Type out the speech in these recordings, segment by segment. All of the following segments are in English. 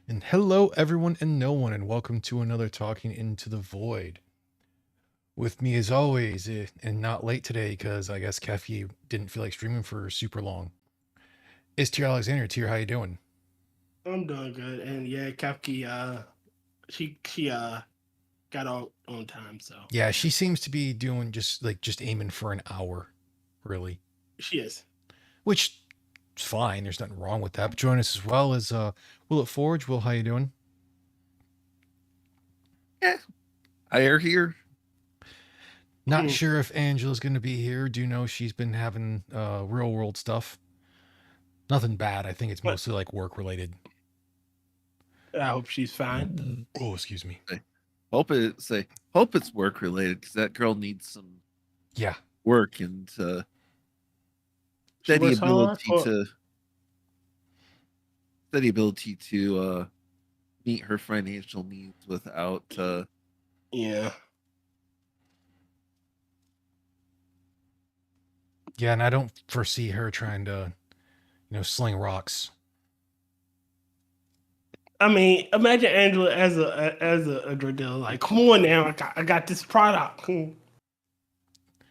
And hello, everyone and no one, and welcome to another Talking Into the Void. With me, as always, and not late today because I guess Kefi didn't feel like streaming for super long. It's Tier Alexander. Tier, how you doing? I'm doing good, and yeah, Kafki, she got out on time, so Yeah, yeah, she seems to be doing just aiming for an hour, really, she is. which is fine. There's nothing wrong with that. But join us as well as Will at Forge. Will, how you doing? Yeah, higher here. Not sure if Angela's going to be here. Do know she's been having real world stuff. Nothing bad. I think it's But mostly like work related. I hope she's fine. Oh, excuse me. Hope it's work related because that girl needs some Yeah. work and She steady works hard. ability to steady ability to meet her financial needs without Yeah, Yeah, and I don't foresee her trying to, sling rocks. I mean, imagine Angela as a drug dealer. Like, come on now, I got this product.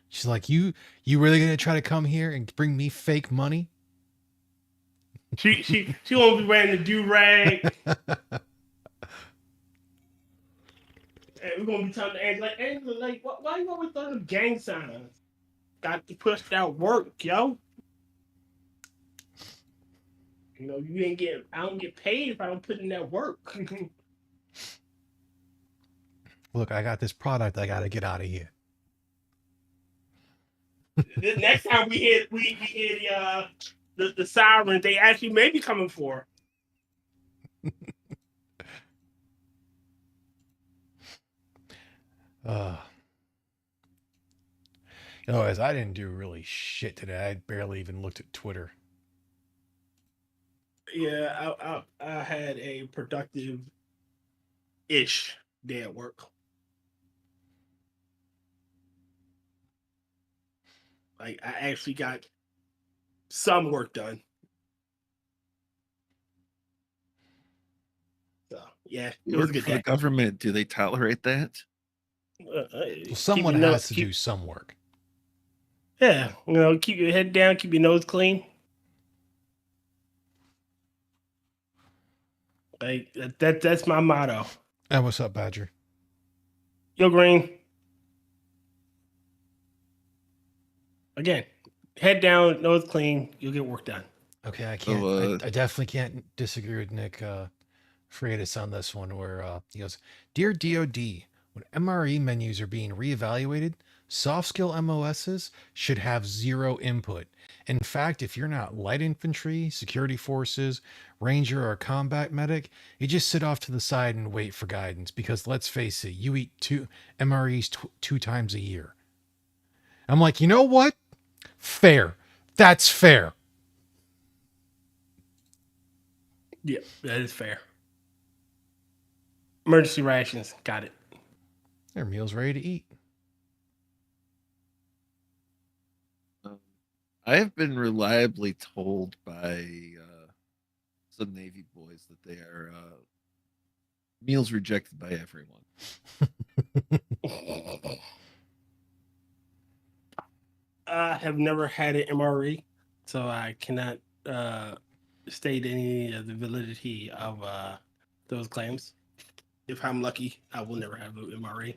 She's like, you really gonna try to come here and bring me fake money? She won't be wearing the do rag. We're gonna be telling Angela, like, Angela, like, why you always throwing them gang signs? Got to push that work, yo. You ain't get. I don't get paid if I don't put in that work. Look, I got this product. I gotta get out of here. The next time we hear the sirens, they actually may be coming for. Uh, as I didn't do really shit today. I barely even looked at Twitter. Yeah, I had a productive ish day at work. Like I actually got some work done. So yeah, you it was a work good for the day. government. Do they tolerate that? Well, Keep someone your nose has to do keep some work. yeah, keep your head down, keep your nose clean. Like that's my motto. And what's up, Badger? Yo, Green. Again, head down, nose clean. You'll get work done. Okay, I can't. I, So I definitely can't disagree with Nick Freitas on this one, where he goes, "Dear DoD, when MRE menus are being reevaluated, soft skill MOSs should have zero input. In fact, if you're not light infantry, security forces, ranger, or combat medic, you just sit off to the side and wait for guidance. Because let's face it, you eat two MREs two times a year." I'm like, you know what? Fair. That's fair. Yeah, that is fair. Emergency rations, got it. Their meal's ready to eat. I have been reliably told by some Navy boys that they are meals rejected by everyone. I have never had an MRE, so I cannot state any of the validity of those claims. If I'm lucky, I will never have an MRE.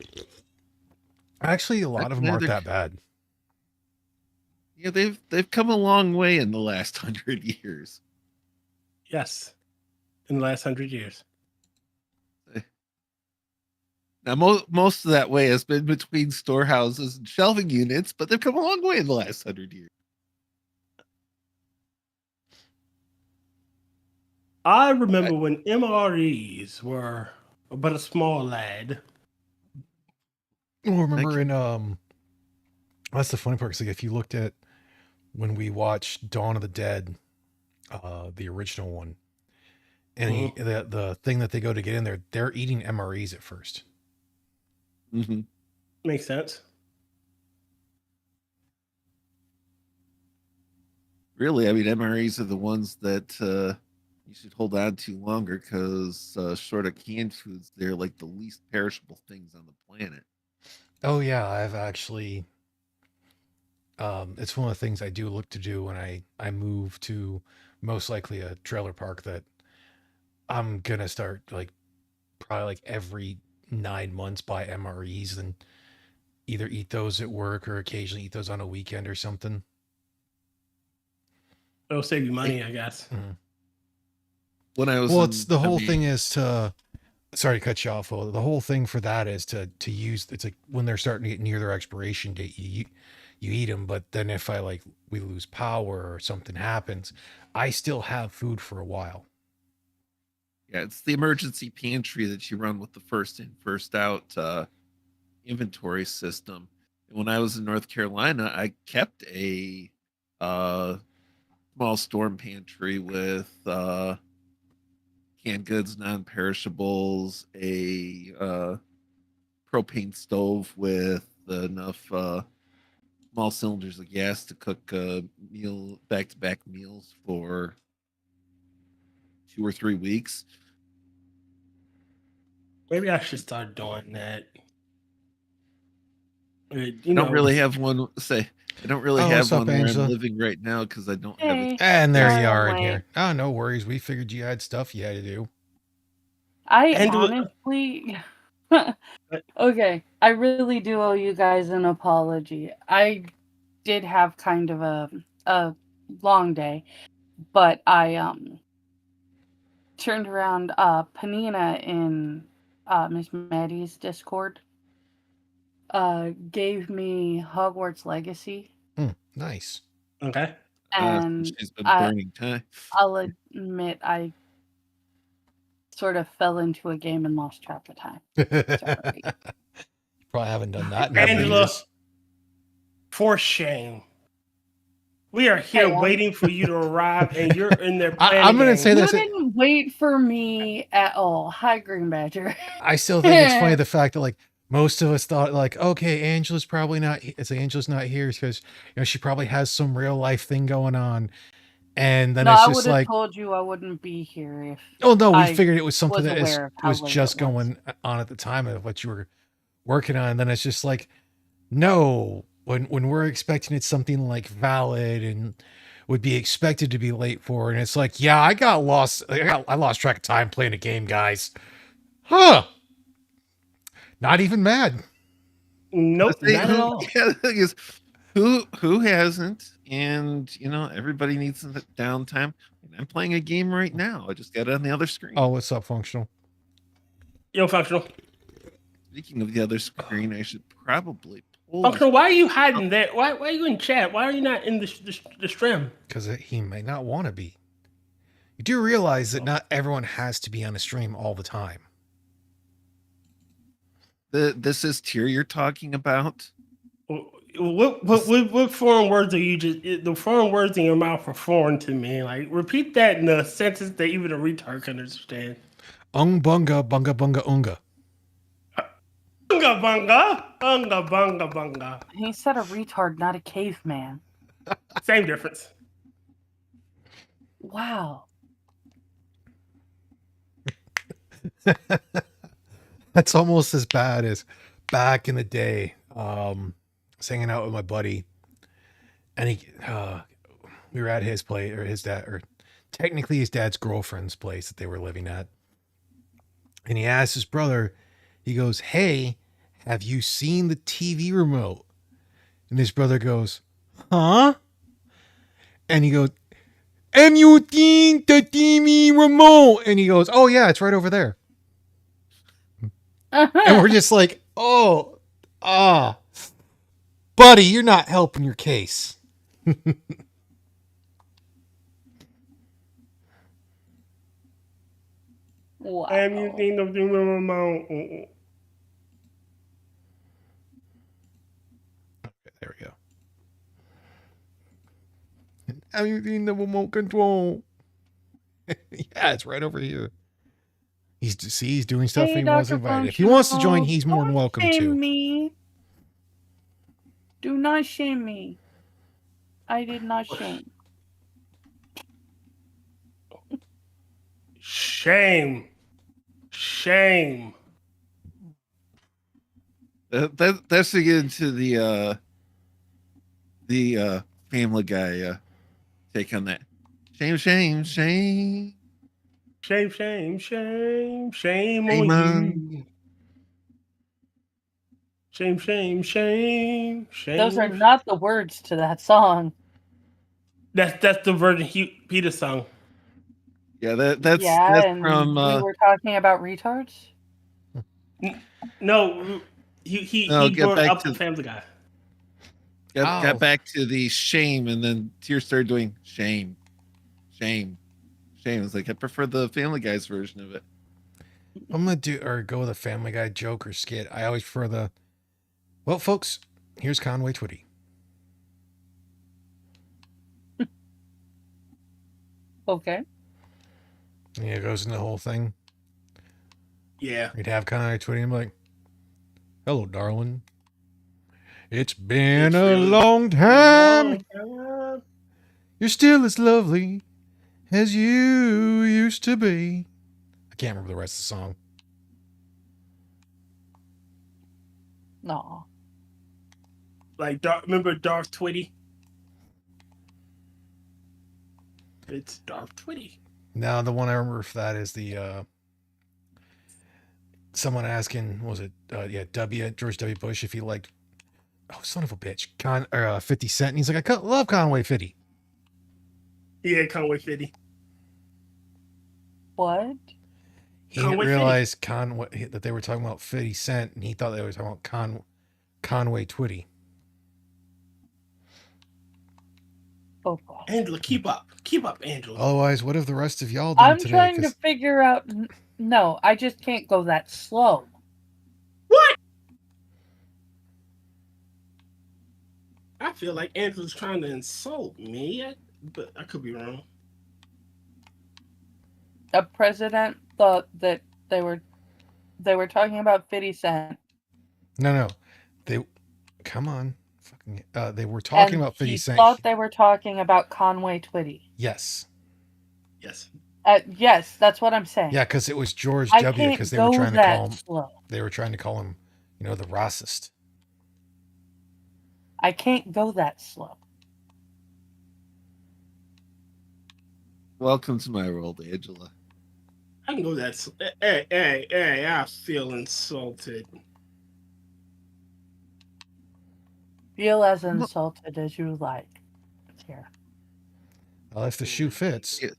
Actually, a lot of them aren't They're that bad. Yeah, they've come a long way in the last 100 years. Yes, in the last 100 years. Now, most of that way has been between storehouses and shelving units, but they've come a long way in the last 100 years. I remember when MREs were but a small lad. Well, remember in that's the funny part. Because like, if you looked at when we watched Dawn of the Dead, the original one, and the thing that they go to get in there, they're eating MREs at 1st. Mm-hmm. Makes sense. Really, I mean, MREs are the ones that you should hold on to longer because short of canned foods, they're like the least perishable things on the planet. Oh yeah, I've actually it's one of the things I do look to do when I move to most likely a trailer park that I'm gonna start like probably like every 9 months buy MREs and either eat those at work or occasionally eat those on a weekend or something. It'll save you money, I guess. Mhm. When I was Well, in, it's the I whole mean, thing is to sorry to cut you off. Will. The whole thing for that is to use it's like when they're starting to get near their expiration date, you eat them. But then if I like we lose power or something happens, I still have food for a while. yeah, it's the emergency pantry that you run with the first in, first out inventory system. And when I was in North Carolina, I kept a uh, small storm pantry with canned goods, non-perishables, a propane stove with enough small cylinders of gas to cook meal back-to-back meals for 2 or 3 weeks. Maybe I should start doing that. You I don't know, really have one. Say, I don't really Oh, what's have up, one where I'm Angela? living right now because I don't have a. Hey, And there sorry you I'm are in late. here. Oh, no worries. We figured you had stuff you had to do. I And do it- honestly, okay, I really do owe you guys an apology. I did have kind of a long day, but I turned around Panina in Miss Maddie's Discord gave me Hogwarts Legacy, Nice. okay. and She's been I burning time. I'll admit I sort of fell into a game and lost track of time. Sorry. Probably haven't done that in a couple Angela, years. for shame. We are here Hey, waiting for you to arrive, and you're in there playing. I'm gonna say You this. didn't wait for me at all. Hi, Green Badger. I still think it's funny the fact that like most of us thought like, okay, Angela's probably not. It's Angela's not here because she probably has some real life thing going on, and then No, it's I would just have like, told you I wouldn't be here if oh no, we I figured it was something was that aware of how was late just it was. going on at the time of what you were working on. And then it's just like, no, when we're expecting it's something like valid and would be expected to be late for, and it's like, yeah, I lost track of time playing a game, guys. Huh? Not even mad. Nope, The thing- not at all. Yeah, the thing is, who hasn't? And everybody needs some downtime. And I'm playing a game right now. I just got it on the other screen. Oh, what's up, Functional? Yo, Functional. Speaking of the other screen, I should probably pull. Functional, why are you hiding there? Why are you in chat? Why are you not in the stream? Because he may not want to be. You do realize that not everyone has to be on a stream all the time. This is tier you're talking about. What foreign words are you just? The foreign words in your mouth are foreign to me. Like, repeat that in a sentence that even a retard can understand. Bunga bunga bunga unga. Bunga bunga, bunga bunga bunga. He said a retard, not a caveman. Same difference. Wow. That's almost as bad as back in the day. I was hanging out with my buddy, and we were at his place, or his dad, or technically his dad's girlfriend's place that they were living at. And he asked his brother, he goes, "Hey, have you seen the TV remote?" And his brother goes, "Huh?" And he goes, "Have you seen the TV remote?" And he goes, "Oh yeah, it's right over there." And we're just like, "Oh, buddy, you're not helping your case." Wow. And you think of the remote. Okay, there we go. Have you seen the remote control? Yeah, it's right over here. He's doing stuff Hey, he Dr. wasn't invited. If he wants to join, he's more than Don't welcome shame to. me. Do not shame me. I did not shame. Shame. Shame. That's to get into the Family Guy take on that. Shame, shame, shame. Shame, shame, shame. Shame Shame on on- you. Shame, shame, shame. Shame. Those are not the words to that song. That's the version Peter sung. Yeah, that's and from we were talking about retards. No, he No, get brought back up to- the Family Guy. Oh. got back to the shame, and then Tears started doing shame, shame, shame. It's like I prefer the Family Guy's version of it. I'm gonna go with a Family Guy joke or skit. I always prefer the. Well, folks, here's Conway Twitty. Okay. And it goes into the whole thing. Yeah. You'd have Conway Twitty and be like, "Hello, darling. It's been a really long time. You're still as lovely as you used to be." I can't remember the rest of the song. No. Like, remember Darth Twitty? It's Darth Twitty. Now, the one I remember for that is the someone asking, was it George W. Bush, if he liked, oh, son of a bitch, 50 Cent, and he's like, I love Conway Twitty. Yeah, Conway Twitty. What? He didn't Conway realize that they were talking about 50 Cent, and he thought they were talking about Conway Twitty. Oh, God. Angela, keep up. Keep up, Angela. Otherwise, what have the rest of y'all done I'm today? trying to 'Cause figure out. No, I just can't go that slow. What? I feel like Angela's trying to insult me, but I could be wrong. A president thought that they were talking about 50 Cent. No, come on. Fucking, they were talking and about 50 he Cent. thought they were talking about Conway Twitty. Yes. Yes. Yes, that's what I'm saying. Yeah, because it was George I W. can't Because they go were trying to that call him. slow. They were trying to call him, the racist. I can't go that slow. Welcome to my world, Angela. I can go that. Hey, I feel insulted. Feel as insulted as you like. Here. Well, if the shoe fits. Yeah.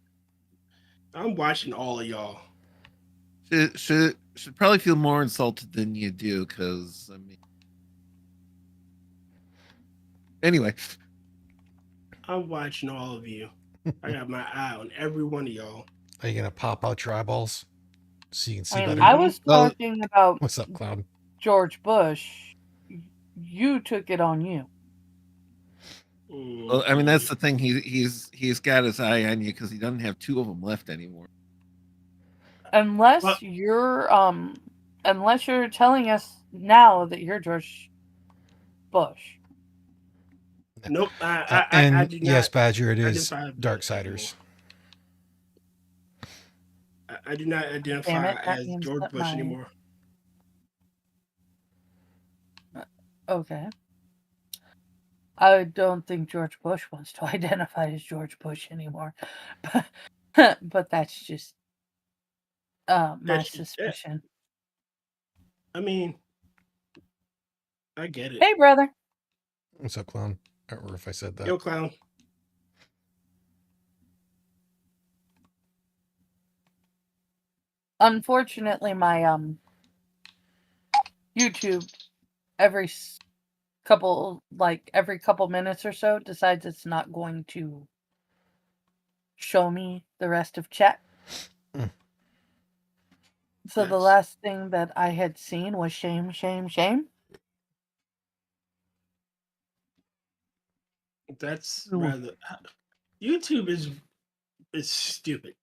I'm watching all of y'all. Should probably feel more insulted than you do, because I mean. Anyway, I'm watching all of you. I got my eye on every one of y'all. Are you gonna pop out your eyeballs so you can see I mean, better? I was Well- talking about What's up, Cloud? George Bush. You took it on you. well, I mean that's the thing. He's got his eye on you because he doesn't have two of them left anymore. Unless Well- you're telling us now that you're George Bush. Nope. And I do not. yes, Badger, it is identify with Darksiders. I do not Damn identify it, that as means George that Bush my- anymore. Okay. I don't think George Bush wants to identify as George Bush anymore. But that's just my That's just it. suspicion. I mean, I get it. Hey, brother. What's up, Clown? I don't remember if I said that. Yo, clown. Unfortunately, my YouTube every couple minutes or so decides it's not going to show me the rest of chat. Mm. So the Yes. last thing that I had seen was shame, shame, shame. That's Oh. rather. YouTube is stupid.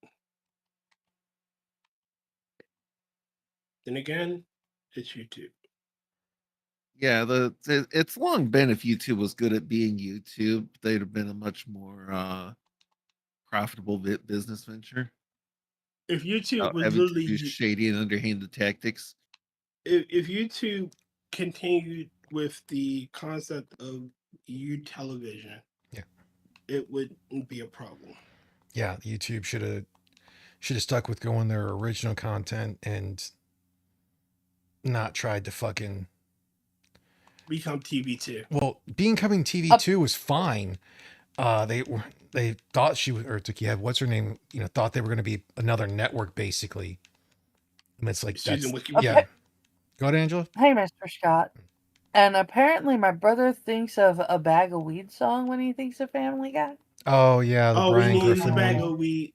Then again, it's YouTube. Yeah, it's long been, if YouTube was good at being YouTube, they'd have been a much more profitable business venture. if YouTube was having to literally do shady and underhanded tactics. if YouTube continued with the concept of television, Yeah. it wouldn't be a problem. Yeah, YouTube should have stuck with going their original content and not tried to fucking. Become TV2. Well, becoming TV2 was fine. They thought she was, or what's her name? You know, thought they were going to be another network basically. And it's like Susan that's Wikipedia. yeah. Go ahead, Angela. Hey, Mr. Scott. And apparently, my brother thinks of a bag of weed song when he thinks of Family Guy. Oh yeah, the Oh, Brian we need Griffin the bag one. of weed.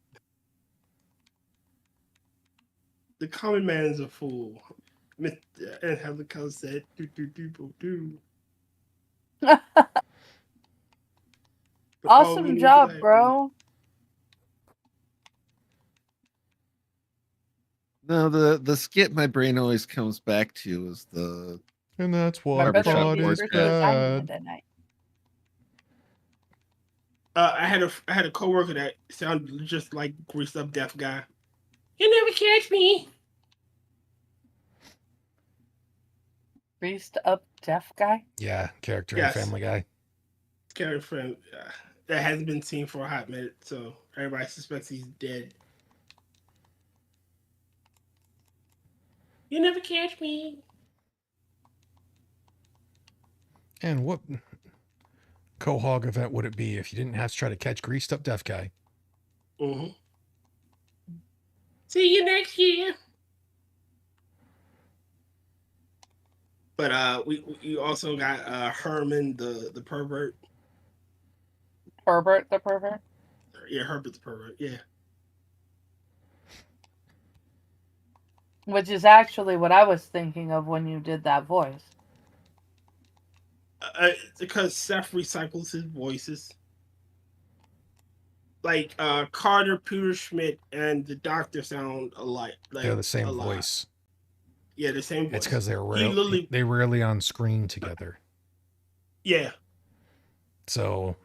The common man is a fool. And how the color said, do do do do do. But all we Awesome need is job, the bag of bro. No, the skit my brain always comes back to is the And that's My why Barbershop brother God Boys is thinks of bad. Diamond at night. I had a coworker that sounded just like greased up deaf guy. You never catch me. Greased up deaf guy. Yeah, character Yes. in Family Guy. Scary friend that hasn't been seen for a hot minute, so everybody suspects he's dead. You never catch me. And what Quahog event would it be if you didn't have to try to catch greased up deaf guy? Mm-hmm. See you next year. But we also got Herman the pervert. Herbert the pervert. Yeah, Herbert the pervert. Yeah. Which is actually what I was thinking of when you did that voice. Because Seth recycles his voices. Like Carter, Peter Schmidt, and the Doctor sound alike. Like They're the same a lot. voice. Yeah, the same voice. It's because they're literally- rarely on screen together. Yeah. So,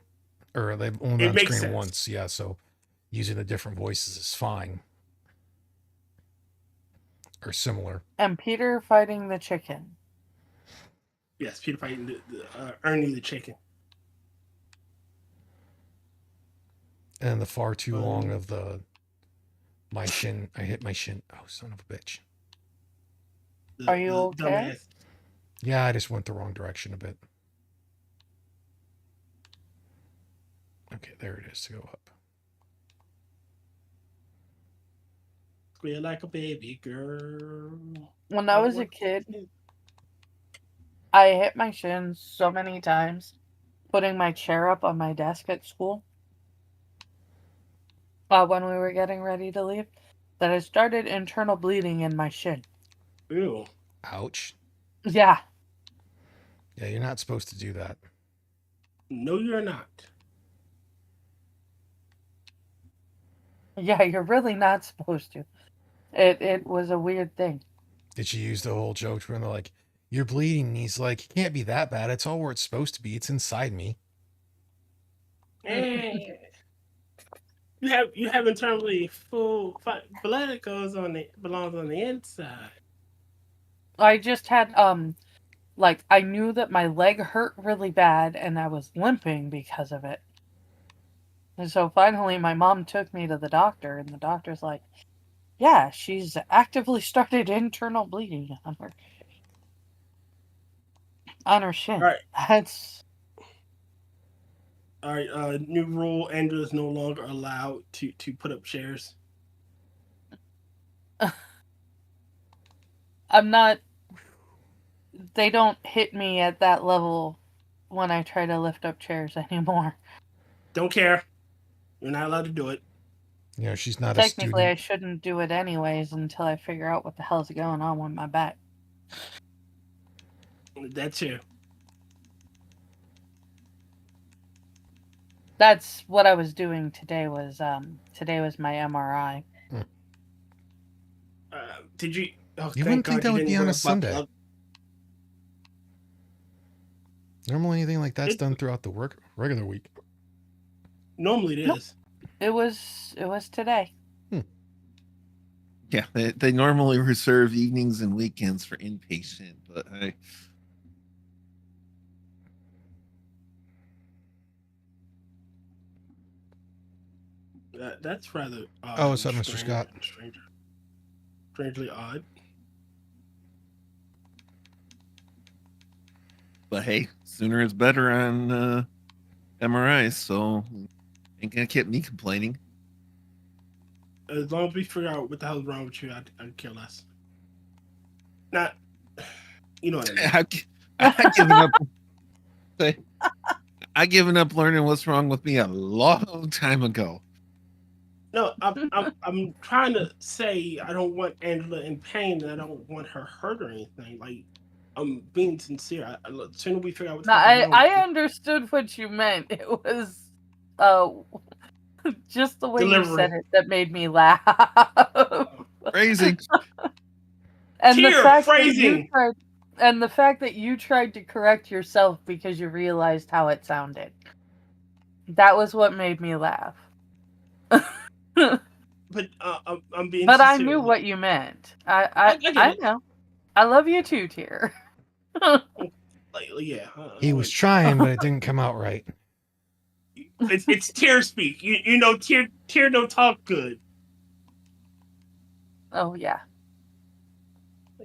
or they've only It on makes screen sense. once. Yeah, so using the different voices is fine or similar. And Peter fighting the chicken. Yes, Peter fighting the Ernie the chicken. And the far too long of the my shin. I hit my shin. Oh, son of a bitch. The- Are you the okay? dumbass. Yeah, I just went the wrong direction a bit. Okay, there it is to go up. Squeal like a baby girl. When I was a kid, I hit my shin so many times putting my chair up on my desk at school when we were getting ready to leave that I started internal bleeding in my shin. Ew. Ouch. Yeah. Yeah, you're not supposed to do that. No, you're not. Yeah, you're really not supposed to. It was a weird thing. Did you use the whole joke when they're like, "You're bleeding"? And he's like, "It can't be that bad. It's all where it's supposed to be. It's inside me." You have internally full blood that belongs on the inside. I just had like I knew that my leg hurt really bad and I was limping because of it. And so finally my mom took me to the doctor and the doctor's like, "Yeah, she's actively started internal bleeding on her shin." All right. That's All right. New rule: Andrew is no longer allowed to put up chairs. I'm not. They don't hit me at that level when I try to lift up chairs anymore. Don't care. You're not allowed to do it. You know, she's not a Technically, I student. shouldn't do it anyways until I figure out what the hell's going on with my back. That too. That's what I was doing today. Was today was my MRI. Did you? Oh, You thank wouldn't think God that you would didn't be on wear a butt Sunday. plug. Normally, anything like that's It- done throughout the regular week. Normally it Nope. is. It was today. Yeah, they normally reserve evenings and weekends for inpatient, but That's rather odd. Oh, and what's up, Mr. Scott? Strangely odd. but hey, sooner is better on MRIs, so ain't gonna keep me complaining. As long as we figure out what the hell's wrong with you, I'd care less. Not, you know what I mean. I given up. I given up learning what's wrong with me a long time ago. No, I'm trying to say I don't want Angela in pain, and I don't want her hurt or anything. Like, I'm being sincere. The sooner we figure out what's No, wrong with I you, understood what you meant. It was just the way you Delivery. said it that made me laugh. Crazy. And the Tear, fact that phrasing. the fact that you tried to correct yourself because you realized how it sounded. That was what made me laugh. But I'm being. But I sincere. knew what you meant. I get I it. know. I love you too, Tyr. Like, yeah. He was trying, but it didn't come out right. It's tear speak. You know, tear don't talk good. Oh yeah.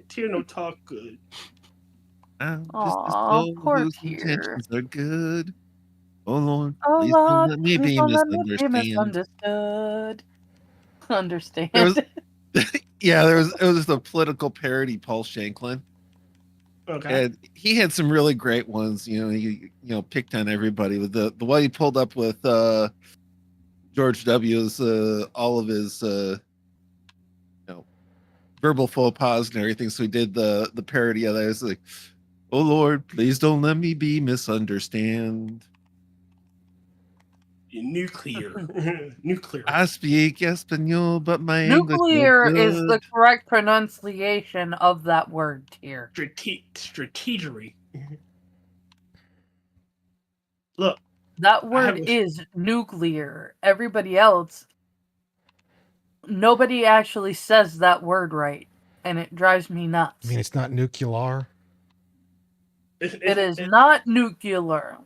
Tear don't talk good. I'm just a Aw, soul poor whose Tyr. intentions are good. Oh Lord, Oh please don't Lord, let me please be don't let me be misunderstood. misunderstood. Understand. There was, yeah, it was a political parody, Paul Shanklin, Okay. and he had some really great ones. You know, he picked on everybody with the one he pulled up with George W.'s all of his verbal faux pas and everything. So he did the parody of that. It's like, oh Lord, please don't let me be misunderstand. Nuclear. Nuclear. I speak Espanol, but my English Nuclear no is the good. correct pronunciation of that word, Tyr. Strategery. Look, That I have word is nuclear. Everybody else, nobody actually says that word right, and it drives me I nuts. mean, it's not nuclear. It is not nuclear.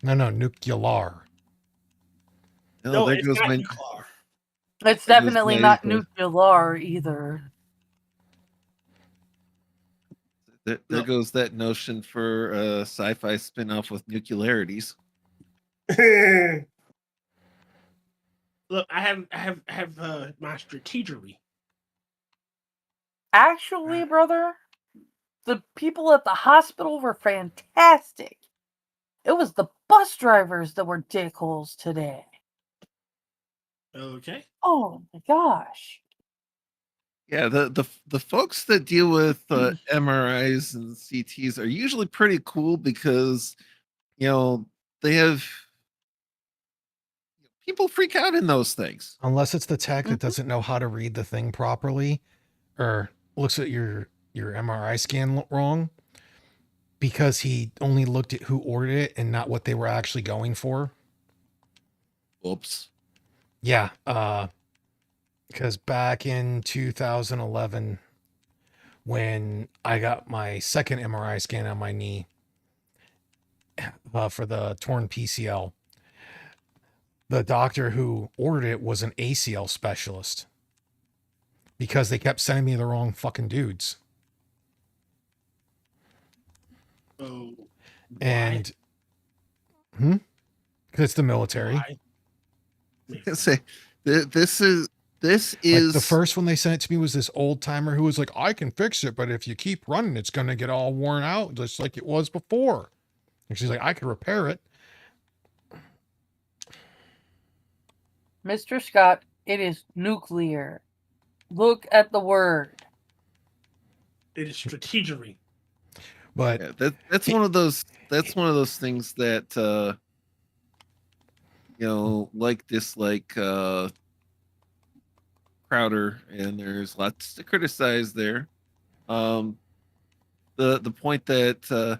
No, nuclear. No, there it's goes not my nuclear. It's There goes definitely my not English. nuclear either. There No. goes that notion for a sci-fi spin-off with nuclearities. Look, I have my strategery. Actually, brother, the people at the hospital were fantastic. It was the bus drivers that were dickholes today. Okay. Oh my gosh. Yeah, the folks that deal with MRIs and CTs are usually pretty cool because they have people freak out in those things. Unless it's the tech that Mhm. doesn't know how to read the thing properly, or looks at your MRI scan wrong, because he only looked at who ordered it and not what they were actually going for. Oops. Yeah, because back in 2011, when I got my second MRI scan on my knee for the torn PCL, the doctor who ordered it was an ACL specialist because they kept sending me the wrong fucking dudes. Oh. And because it's the military. Why? Say this is Like the first one they sent it to me was this old timer who was like, I can fix it, but if you keep running, it's going to get all worn out just like it was before. And she's like, I can repair it. Mr. Scott, it is nuclear. Look at the word. It is strategery. But yeah, that's one of those things that like dislike Crowder, and there's lots to criticize there. The point that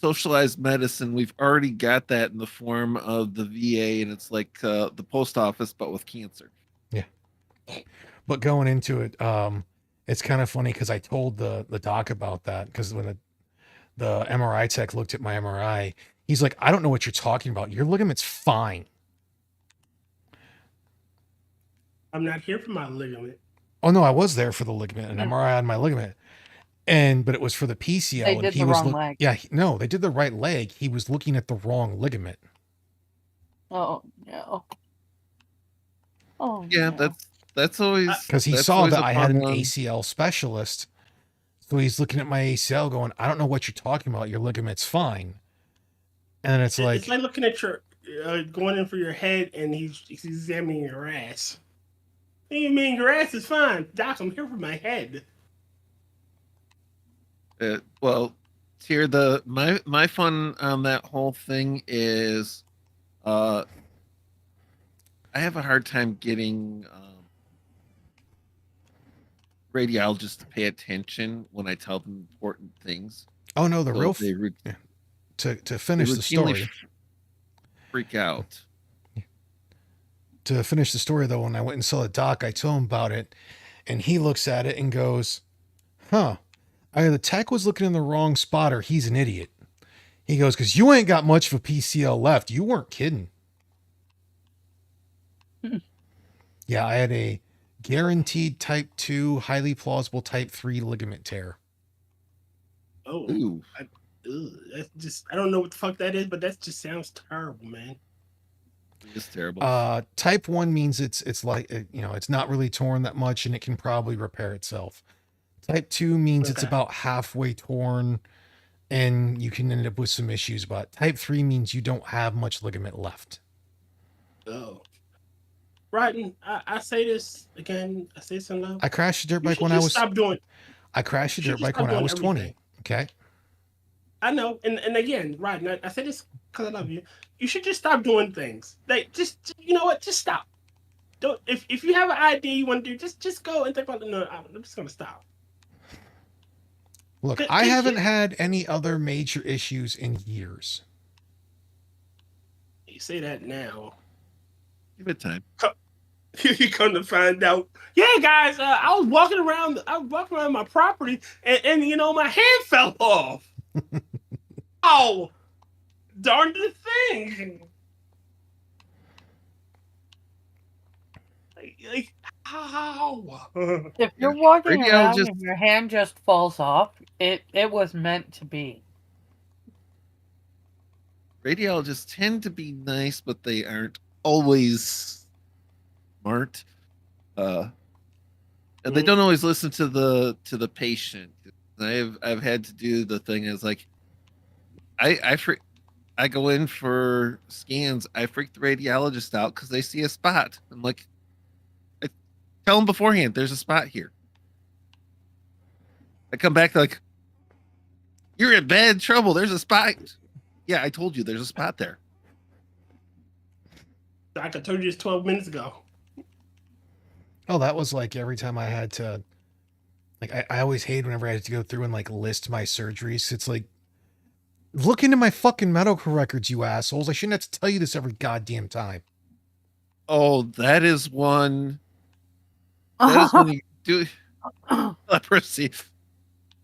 socialized medicine, we've already got that in the form of the VA, and it's like the post office but with cancer. But going into it, it's kind of funny because I told the doc about that because when the MRI tech looked at my MRI, he's like, I don't know what you're talking about. Your ligament's fine. I'm not here for my ligament. Oh no, I was there for the ligament, an Mm. MRI on my ligament. But it was for the PCL. They and did he the was wrong leg. Yeah, no, they did the right leg. He was looking at the wrong ligament. Oh no. Oh Yeah, no. that's always Because he that's saw always that a I had an fun one. ACL specialist. So he's looking at my ACL going, I don't know what you're talking about. Your ligament's fine. And it's like, It's like looking at your going in for your head, and he's examining your ass. What do you mean your ass is fine, Doc? I'm here for my head. Well, here my fun on that whole thing is, I have a hard time getting radiologists to pay attention when I tell them important things. oh no, the So real they to finish the routinely story. freak out. To finish the story though, when I went and saw the doc, I told him about it, and he looks at it and goes, huh, either the tech was looking in the wrong spot or he's an idiot. He goes, because you ain't got much of a PCL left. You weren't kidding. Yeah, I had a guaranteed type 2, highly plausible type 3 ligament tear. Oh, Ooh, that's just, I don't know what the fuck that is, but that just sounds terrible, man. it's terrible. Type 1 means it's like, it's not really torn that much and it can probably repair itself. Type 2 means it's Okay. about halfway torn and you can end up with some issues, but type 3 means you don't have much ligament left. Oh. Right, I say this again. I say some love. I crashed a dirt You bike should when I just was stop doing. I crashed a You should dirt just bike stop when I doing was 20. everything. Okay. I know, and again, right? And I say this because I love you. You should just stop doing things. Like, just you know what? Just stop. Don't. If you have an idea you want to do, just go and think about it. No, I'm just gonna stop. Look, Just- I just- haven't had any other major issues in years. You say that now. Give it time. You come to find out. Yeah, guys, I was walking around my property, and my hand fell off. Oh, darn the thing! Like how? If you're Yeah. walking Radiologist- around and your hand just falls off, it was meant to be. Radiologists tend to be nice, but they aren't always smart. And they don't always listen to the patient. I've had to do the thing is like I go in for scans. I freak the radiologist out because they see a spot. I'm like, I tell them beforehand, there's a spot here. I come back like, you're in bad trouble. There's a spot. Yeah, I told you there's a spot there. Doc, I told you this 12 minutes ago. Oh, that was like every time I had to, like, I always hate whenever I had to go through and like list my surgeries. It's like, look into my fucking medical records, you assholes. I shouldn't have to tell you this every goddamn time. Oh, that is one. That is when you do leprosy.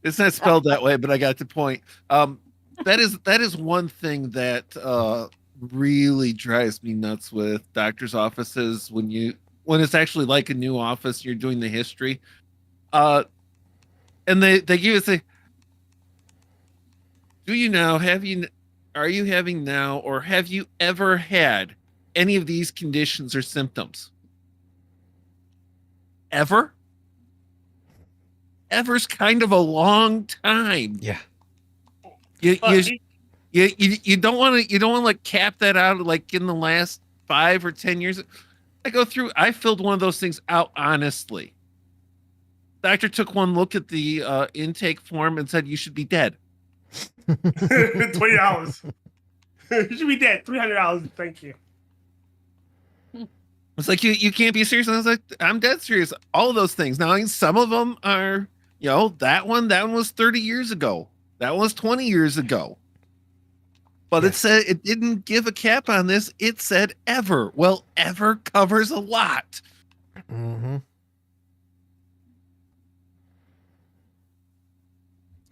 It's not spelled that way, but I got the point. That is one thing that really drives me nuts with doctors' offices when it's actually like a new office, you're doing the history. And they give you say, do you now are you having now or have you ever had any of these conditions or symptoms? Ever? Ever's kind of a long time. Yeah. You But you don't want to like cap that out like in the last 5 or 10 years. I filled one of those things out honestly. Doctor took one look at the intake form and said you should be dead. $20. You should be dead. $300. Thank you. It's like you can't be serious. And I was like, I'm dead serious. All of those things. Now some of them are, that one was 30 years ago. That one was 20 years ago. But Yeah. it said it didn't give a cap on this. It said ever. Well, ever covers a lot. Mm-hmm.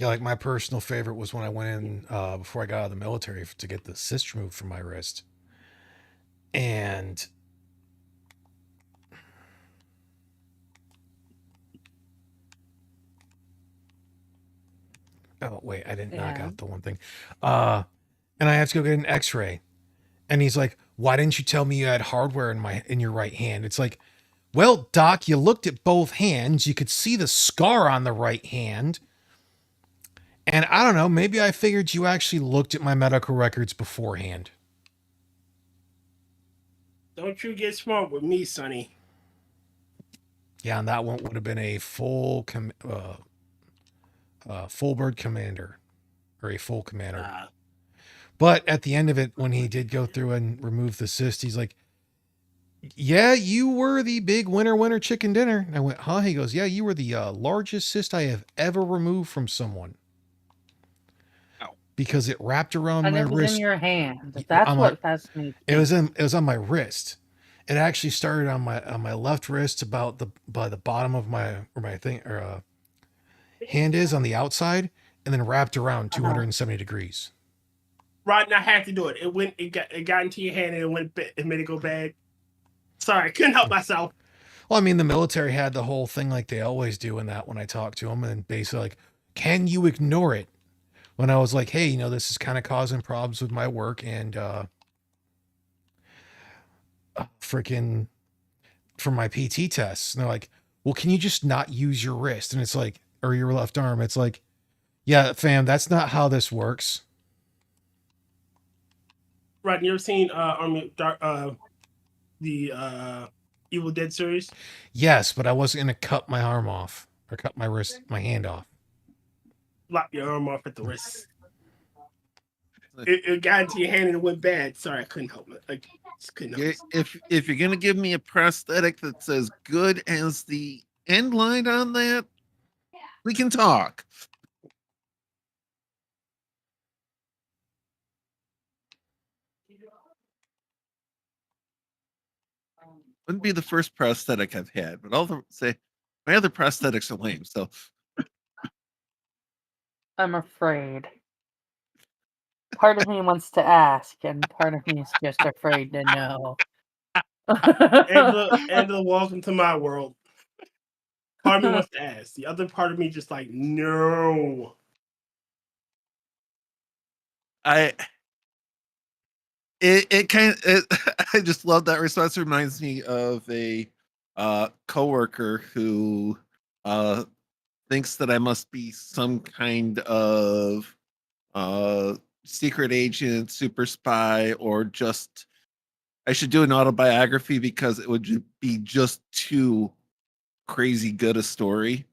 Yeah, like my personal favorite was when I went in before I got out of the military to get the cyst removed from my wrist. And oh wait, I didn't knock Yeah. out the one thing. And I have to go get an X-ray. And he's like, "Why didn't you tell me you had hardware in your right hand?" It's like, "Well, doc, you looked at both hands. You could see the scar on the right hand. And I don't know, maybe I figured you actually looked at my medical records beforehand." Don't you get smart with me, Sonny. Yeah, and that one would have been a full full bird commander or a full commander. But at the end of it, when he did go through and remove the cyst, he's like, "Yeah, you were the big winner chicken dinner." And I went, "Huh?" He goes, "Yeah, you were the largest cyst I have ever removed from someone." Ow. Because it wrapped around And my it was wrist. in your hand. That's I'm what like, fascinates it me. was on my wrist. It actually started on my left wrist about by the bottom of my hand is on the outside, and then wrapped around 270 degrees. Right, and I had to do it. It got into your hand and it made it go bad. Sorry, I couldn't help myself. Well, I mean, the military had the whole thing like they always do in that when I talk to them, and basically like, "Can you ignore it?" When I was like, "Hey, you know, this is kind of causing problems with my work and freaking for my PT tests." And they're like, "Well, can you just not use your wrist?" And it's like, or your left arm. It's like, "Yeah, fam, that's not how this works." Right, you ever seen the Evil Dead series? Yes, but I wasn't gonna cut my arm off or cut my wrist, my hand off. Lop your arm off at the wrist. It got into your hand and it went bad. Sorry, I couldn't help it. I just couldn't help it. If you're gonna give me a prosthetic that's as good as the end line on that, we can talk. Wouldn't be the first prosthetic I've had, but I'll say my other prosthetics are lame. So I'm afraid. Part of me wants to ask, and part of me is just afraid to know. Angela, welcome to my world. Part of me wants to ask. The other part of me just like, no. I just love that response. It reminds me of a coworker who thinks that I must be some kind of secret agent, super spy, or just I should do an autobiography because it would be just too crazy good a story.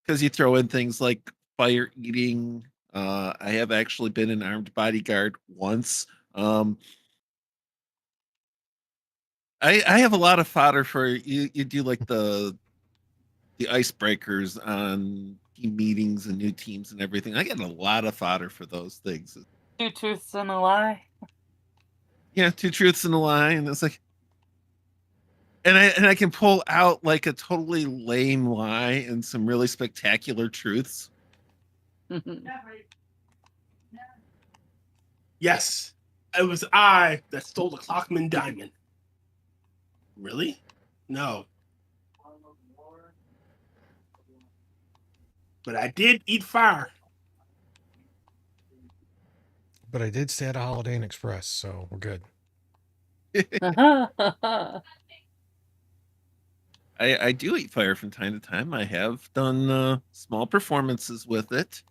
Because you throw in things like fire eating. I have actually been an armed bodyguard once. I have a lot of fodder for you. You do like the icebreakers on team meetings and new teams and everything. I get a lot of fodder for those things. 2 truths and a lie. Yeah, 2 truths and a lie, and it's like, and I can pull out like a totally lame lie and some really spectacular truths. Yes, it was I that stole the Clockman diamond. Really? No. But I did eat fire. But I did stay at a Holiday Inn Express, so we're good. I do eat fire from time to time. I have done small performances with it.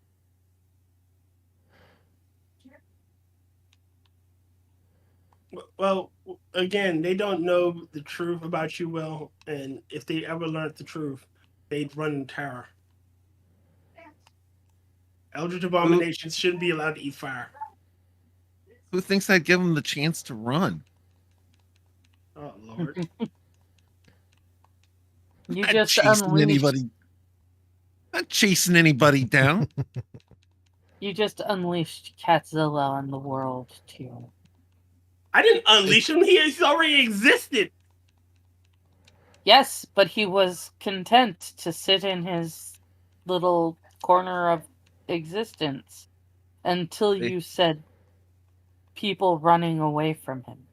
Well, again, they don't know the truth about you well, and if they ever learned the truth, they'd run in terror. Eldritch abominations shouldn't be allowed to eat fire. Who thinks I'd give them the chance to run? Oh Lord! You Not just chasing unleashed. anybody. Not chasing anybody down. You just unleashed Catzilla on the world too. I didn't unleash him. He's already existed. Yes, but he was content to sit in his little corner of existence until They- you said people running away from him.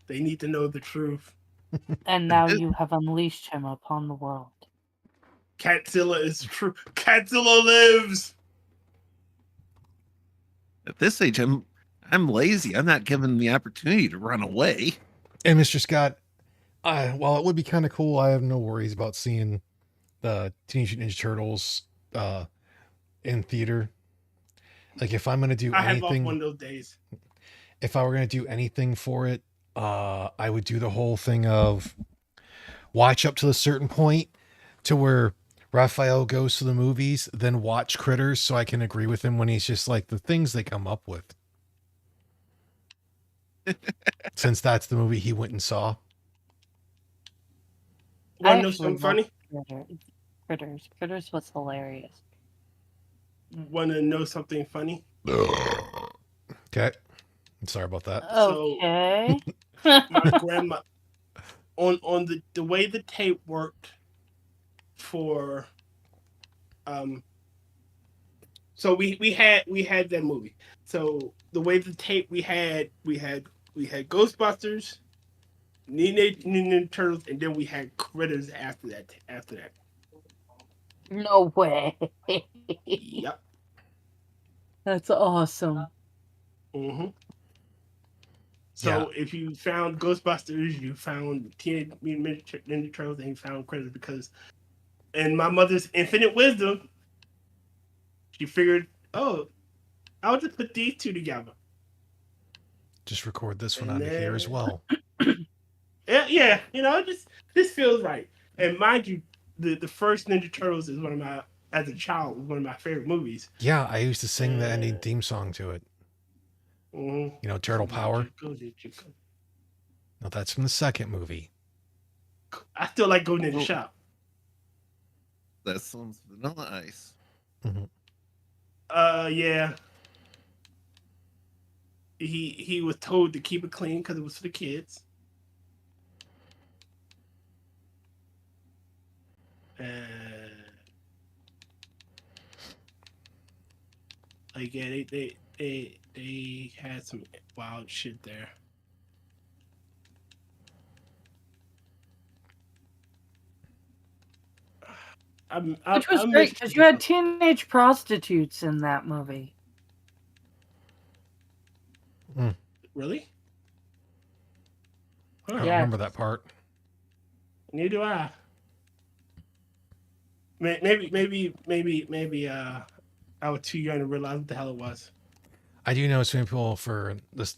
They need to know the truth. And now you have unleashed him upon the world. Catzilla is true. Catzilla lives. At this age, I'm lazy. I'm not given the opportunity to run away. And Mr. Scott, while it would be kind of cool, I have no worries about seeing the Teenage Mutant Ninja Turtles in theater. Like if I'm gonna do I have off anything, one of those days. if I were gonna do anything for it, I would do the whole thing of watch up to a certain point to where Raphael goes to the movies, then watch Critters so I can agree with him when he's just like the things they come up with. Since that's the movie he went and saw. Want to know actually something loved funny? Critters. Critters was hilarious. Want to know something funny? Okay. I'm sorry about that. Okay. My grandma on the way the tape worked for so we had that movie. So the way the tape we had Ghostbusters, Ninja Turtles, and then we had Critters after that. No way. Yep. That's awesome. Mm-hmm. So if you found Ghostbusters, you found Teenage Mutant Ninja Turtles, and you found Critters because, in my mother's infinite wisdom, she figured, oh, I'll just put these two together. Just record this one And out of here as then- well. Yeah, this feels right. And mind you, the first Ninja Turtles is as a child, was one of my favorite movies. Yeah, I used to sing the ending theme song to it. Mm-hmm. You know, Turtle Power. Go. No, that's from the second movie. I still like Go Ninja Shop. That sounds Vanilla Ice. Yeah. He was told to keep it clean because it was for the kids. Like yeah, they had some wild shit there. Which was great because you had teenage prostitutes in that movie. Really? I don't Yeah. remember that part. Neither do I. Maybe I was too young to realize what the hell it was. I do know some people for this,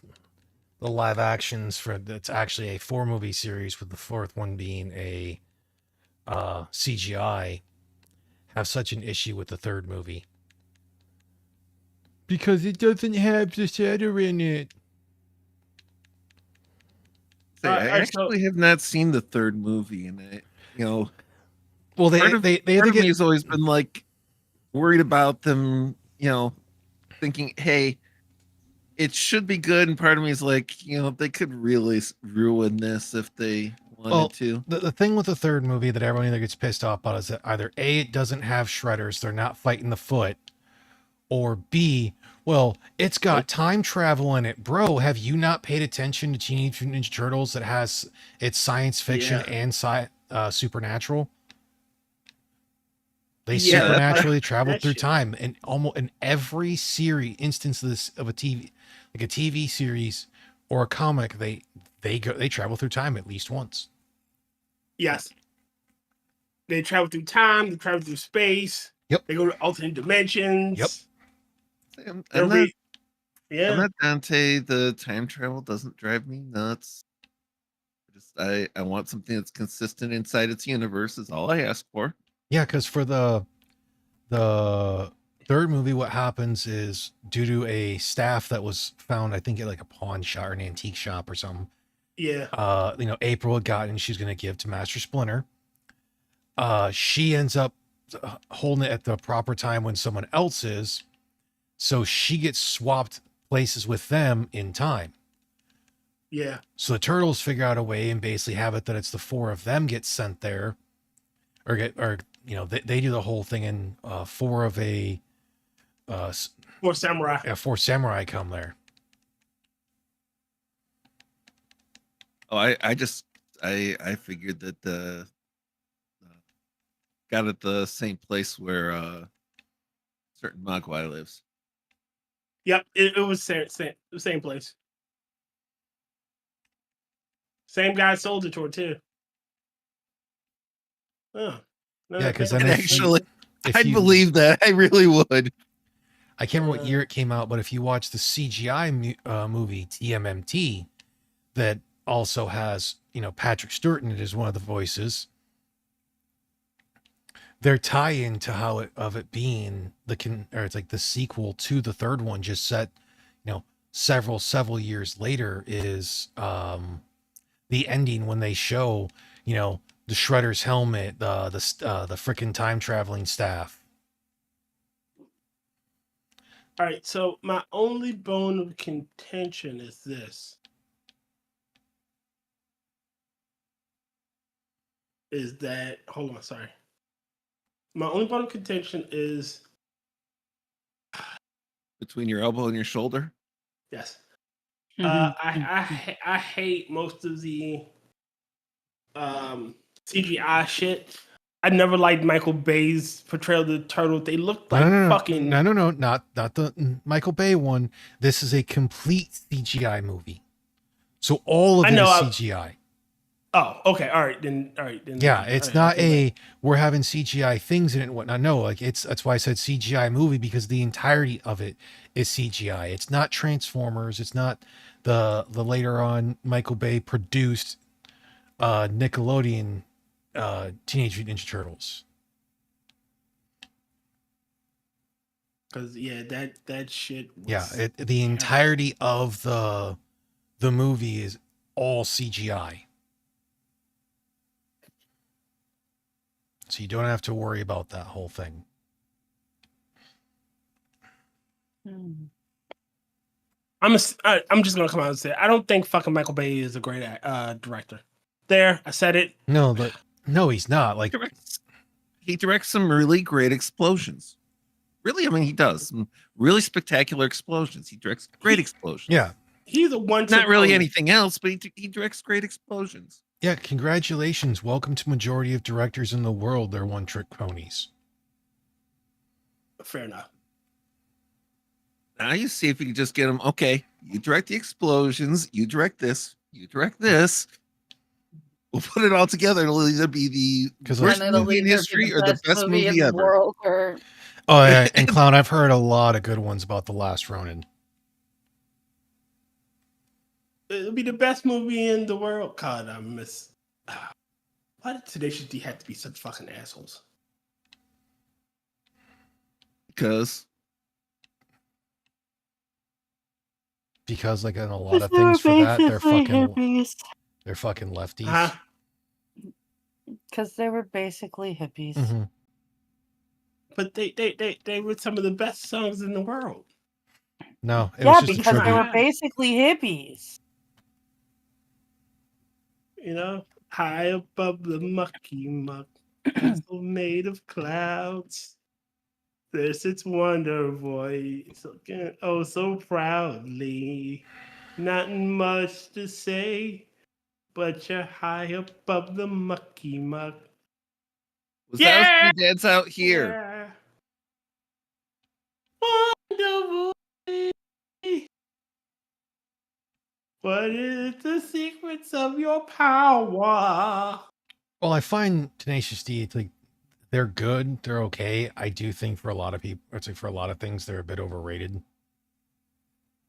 the live actions for that's actually a 4-movie series, with the fourth one being a CGI, have such an issue with the third movie because it doesn't have the shadow in it. Say, I actually have not seen the third movie, and Well, they part either of me get has always been like worried about them, thinking, hey, it should be good, and part of me is like, they could really ruin this if they wanted to. the thing with the third movie that everyone either gets pissed off about is that either A, it doesn't have shredders, they're not fighting the foot, or B, well, it's got time travel in it. Bro, have you not paid attention to Teenage Mutant Ninja Turtles that has it's science fiction and supernatural? They supernaturally travel through time, and almost in every instance of this of a TV series or a comic, they travel through time at least once. Yes. They travel through time, they travel through space. Yep. They go to alternate dimensions. Yep. I'm Yeah. not Dante. The time travel doesn't drive me nuts. I want something that's consistent inside its universe is all I ask for. Yeah, because for the third movie, what happens is due to a staff that was found, I think at like a pawn shop or an antique shop or something. Yeah. April had gotten, she's going to give to Master Splinter. She ends up holding it at the proper time when someone else is. So she gets swapped places with them in time. Yeah. So the turtles figure out a way and basically have it that it's the four of them get sent there or they do the whole thing in four of Or Samurai. four samurai come there. Oh, I figured that the got at the same place where certain Mogwai lives. Yep, it was same place. Same guy sold it to her too. Oh. No, Yeah, because okay. then And if you- actually, if I'd you- believe that. I really would. I can't remember what year it came out, but if you watch the CGI movie TMMT, that also has Patrick Stewart in it as one of the voices. Their tie-in to how it being it's like the sequel to the third one, just set, several years later, is the ending when they show, the Shredder's helmet, the freaking time traveling staff. All right, so my only bone of contention is this. Is that, hold on, sorry. My only bone of contention is, Between your elbow and your shoulder. yes. Mhm. I hate most of the CGI shit. I never liked Michael Bay's portrayal of the turtle. They looked like fucking. No, not the Michael Bay one. This is a complete CGI movie, so all of I it is know, CGI. Oh, okay, all right, then. Yeah, it's not we're having CGI things in it and whatnot. No, like that's why I said CGI movie, because the entirety of it is CGI. It's not Transformers. It's not the later on Michael Bay produced Nickelodeon Teenage Mutant Ninja Turtles. Because that shit. Was, Yeah, the entirety of the movie is all CGI. So you don't have to worry about that whole thing. I'm just gonna come out and say I don't think fucking Michael Bay is a great director. There, I said it. No, he's not. Like, He directs some really great explosions. Really, I mean, he does some really spectacular explosions. He directs great explosions. yeah, He's a one. Not really anything else, but he directs great explosions. yeah. Congratulations, welcome to majority of directors in the world. They're one-trick ponies. Fair enough. Now you see if you can just get him. Okay, you direct the explosions. You direct this. You direct this. We'll put it all together. It'll either be the worst movie in history or the best movie ever. World, or... Oh, yeah, and Clown, I've heard a lot of good ones about The Last Ronin. It'll be the best movie in the world. God, I miss. Why did Tenacious D have to be such fucking assholes? Because like in a lot of things for that, they're fucking lefties. Huh? Because they were basically hippies. Mhm. But they were some of the best songs in the world. No, it Yeah, was just a because they tribute. were basically hippies. You know, high above the mucky muck, castle made of clouds. There sits Wonder Voice, looking oh so proudly. Nothing much to say, but you're high above the mucky muck. was that was Dad's out here? Yeah. Wonder Voice. What is the secrets of your power? Well, I find Tenacious D, it's like they're good, they're okay. I do think for a lot of people, it's like for a lot of things, they're a bit overrated.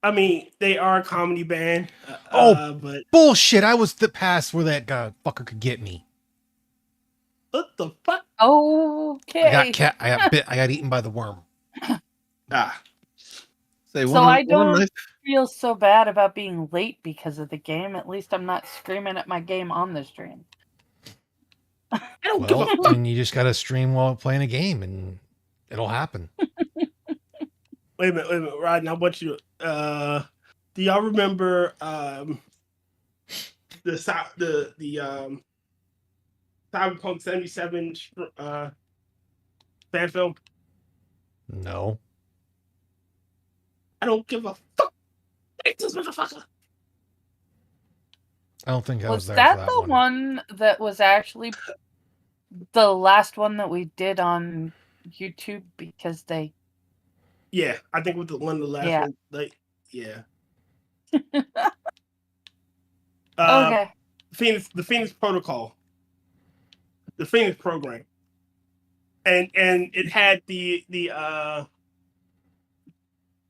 I mean, they are a comedy band. But Bullshit! I was the past where that guy fucker could get me. what the fuck? Okay. I got eaten by the worm. Say, So I don't feel so bad about being late because of the game. At least I'm not screaming at my game on the stream. I don't give a Well, fuck. then you just gotta stream while playing a game, and it'll happen. Wait a minute, Rod. I want you to. Do y'all remember the Cyberpunk 77 fan film? No. I don't give a fuck. Take this motherfucker. I don't think I was Was there that for that the one that was actually the last one that we did on YouTube because they? Yeah, I think with the one of the last Yeah. one, like, yeah. Okay. The Phoenix Protocol, the Phoenix program, and it had the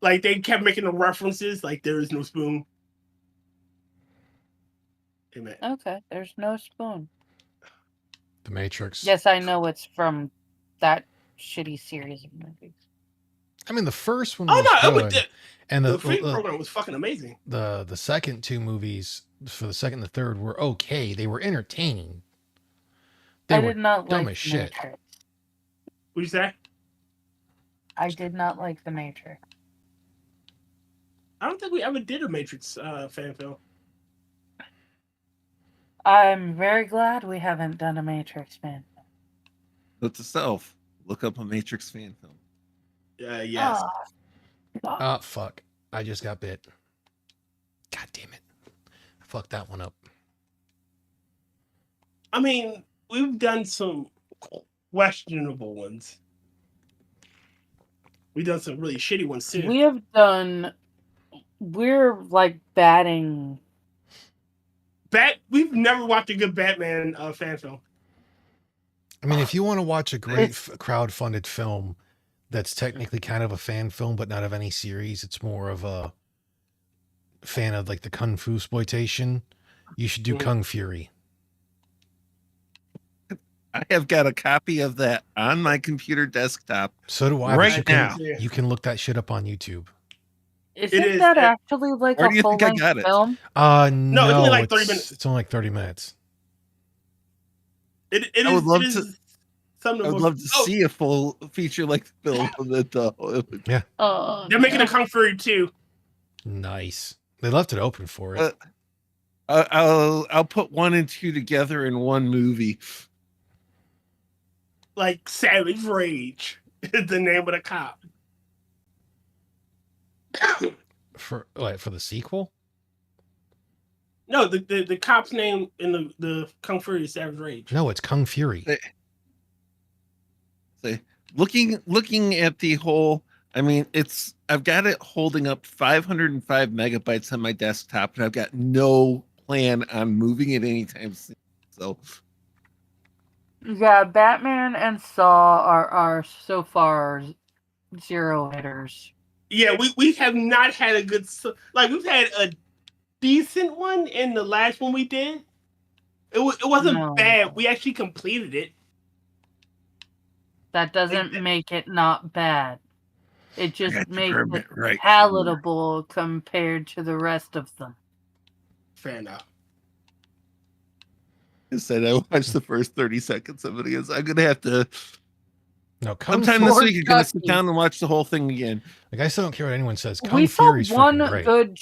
like they kept making the references like there is no spoon. Amen. Okay. There's no spoon. The Matrix. Yes, I know it's from that shitty series of movies. I mean, the first one Oh was no, good, and the Phoenix program was fucking amazing. the second two movies for the second and the third were okay. They were entertaining. They I were did not dumb like as the shit. Matrix. What'd you say? I did not like the Matrix. I don't think we ever did a Matrix fan film. I'm very glad we haven't done a Matrix fan. Note to self: look up a Matrix fan film. Yes. Ah, fuck. I just got bit. God damn it. I fucked that one up. I mean, we've done some questionable ones. We've done some really shitty ones too. We're like batting. We've never watched a good Batman fan film. I mean, if you want to watch a great It's- crowd-funded film that's technically kind of a fan film, but not of any series, it's more of a fan of like the Kung Fu exploitation, you should do Mhm. Kung Fury. I have got a copy of that on my computer desktop. So do I. but Right you can, now. you can look that shit up on YouTube. Isn't is, that it- actually like Where do a you think I full-length got it? film? No, it's only like 30 minutes. It's only like 30 minutes. It I would love it to- is something I would love to see a full feature length film of it, though. They're making a Kung Fury too. Nice. They left it open for it. I'll put 1 and 2 together in one movie. Like Savage Rage is the name of the cop. For the sequel? No, the cop's name in the Kung Fury is Savage Rage. No, it's Kung Fury. So, looking at the whole, I mean, I've got it holding up 505 megabytes on my desktop, and I've got no plan on moving it anytime soon. So Yeah, Batman and Saw are so far 0 hitters. Yeah, we have not had a good like we've had a decent one in the last one we did. It wasn't No. bad. We actually completed it. That doesn't make it not bad. It I just got the makes permit it right. palatable compared to the rest of them. Fair enough. I said I watched the first 30 seconds of it because I'm gonna have to No, Kung sometime Fury. this Poor week. I'm gonna sit Chucky. down and watch the whole thing again. Like, I still don't care what anyone says. Kung We saw Fury's one freaking great. good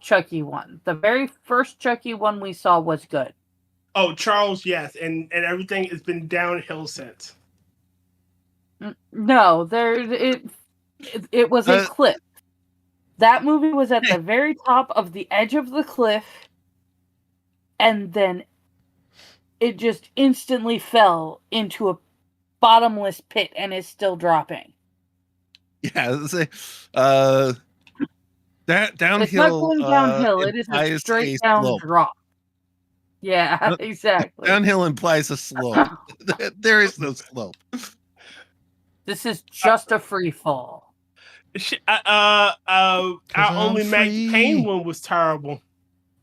Chucky one. The very first Chucky one we saw was good. Oh, Charles, yes, and everything has been downhill since. No, it was a cliff. That movie was at the very top of the edge of the cliff, and then it just instantly fell into a bottomless pit and is still dropping. Yeah, that downhill. It's not going downhill. It is a implies straight a down slope. drop. Yeah, exactly. Downhill implies a slope. There is no slope. This is just a free fall. Our I'm only Max free. Payne one was terrible.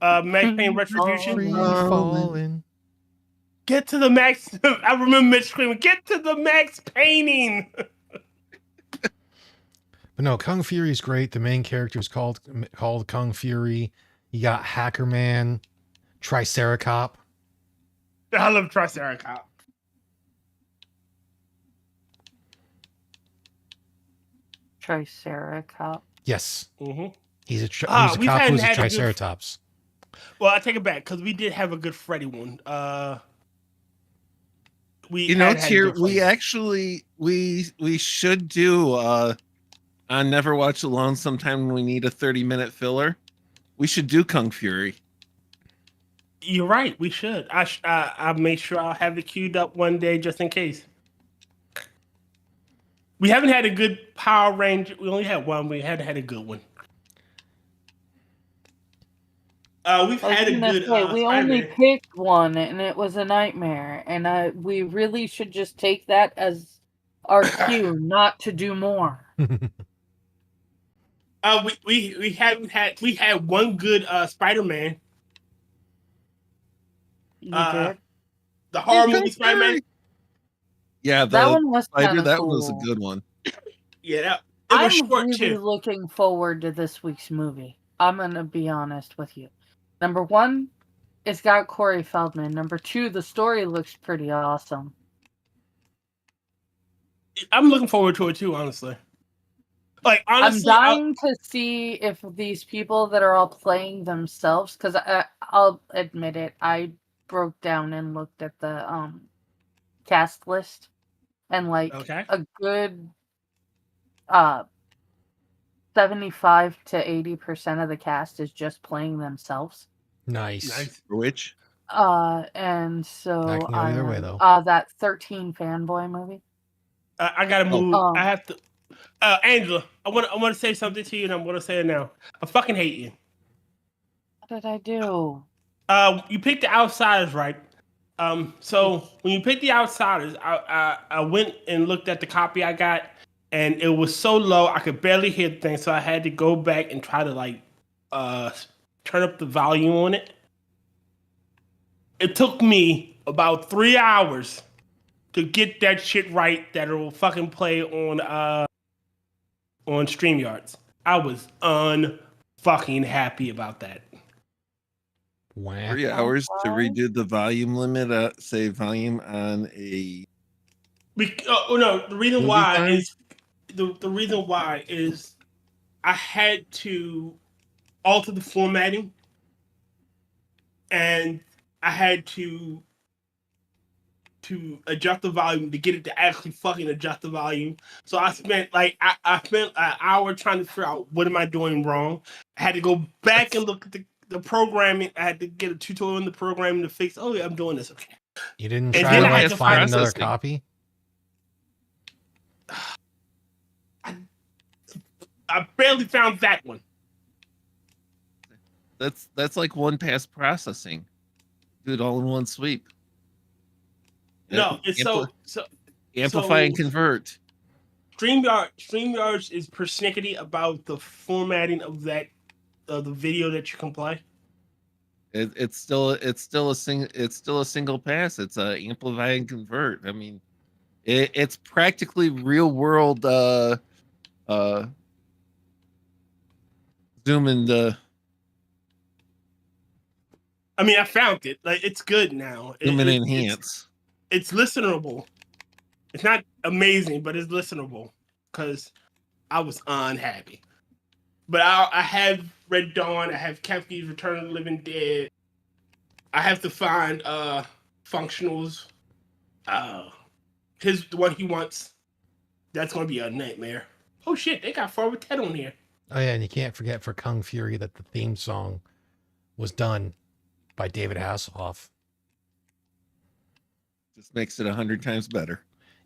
Max Payne Retribution. Free Falling. falling. Get to the Max. I remember Mitch screaming, "Get to the Max painting!" But no, Kung Fury is great. The main character is called Kung Fury. You got Hacker Man, Triceracop. I love Triceracop. Triceracop. Yes, Mm-hmm. he's a we cop who's hadn't a had a good- Triceratops. Well, I take it back because we did have a good Freddy one. We You know, had Tier, good we Freddy. actually we should do on Never Watch Alone sometime when we need a 30-minute filler. We should do Kung Fury. You're right. We should. I'll make sure I'll have it queued up one day just in case. We haven't had a good Power Ranger. We only had one. We hadn't had a good one. We've I was had a gonna good. say, we only Spider-Man. picked one, and it was a nightmare. And we really should just take that as our cue not to do more. We had one good Spider-Man. You did? The Hey, horror Kung movie Spider-Man. Fury! Yeah, that the one was spider, kind of that cool. was a good one. Yeah, it I'm was short really too. looking forward to this week's movie. I'm gonna be honest with you. Number one, it's got Corey Feldman. Number two, the story looks pretty awesome. I'm looking forward to it too, honestly. Like honestly, I'm dying to see if these people that are all playing themselves, because I'll admit it, I broke down and looked at the cast list, and like Okay. a good 75 to 80% of the cast is just playing themselves. Nice. For which? And so That can go either way, though. that 13 fanboy movie. I gotta move. Um, I have to. Angela, I want to say something to you, and I'm gonna say it now. I fucking hate you. What did I do? You picked the Outsiders, right? So when you picked the Outsiders, I went and looked at the copy I got, and it was so low I could barely hear the thing, so I had to go back and try to like turn up the volume on it. It took me about 3 hours to get that shit right that it will fucking play on StreamYards. I was unfucking happy about that. Wow. 3 hours to redo the volume limit, say volume on a No, the reason movie why time? is the reason why is I had to alter the formatting, and I had to adjust the volume to get it to actually fucking adjust the volume. So I spent I spent an hour trying to figure out what am I doing wrong. I had to go back and look at the programming. I had to get a tutorial in the programming to fix. Oh yeah, I'm doing this. Okay. You didn't And try then to I had like to find find- another processing. copy? I barely found that one. That's like one pass processing. Do it all in one sweep. No, it's so amplify and so- convert. StreamYards is persnickety about the formatting of that the video that you can play. It's still a single pass. It's a amplify and convert. I mean, it's practically real world zoom and I mean, I found it. Like it's good now. zoom and It- enhance. It's listenable. It's not amazing, but it's listenable because I was unhappy. But I have Red Dawn. I have Kefki's Return of the Living Dead. I have to find functionals. The one he wants. That's gonna be a nightmare. Oh shit! They got Forward Ted on here. Oh yeah, and you can't forget for Kung Fury that the theme song was done by David Hasselhoff. Just makes it 100 times better.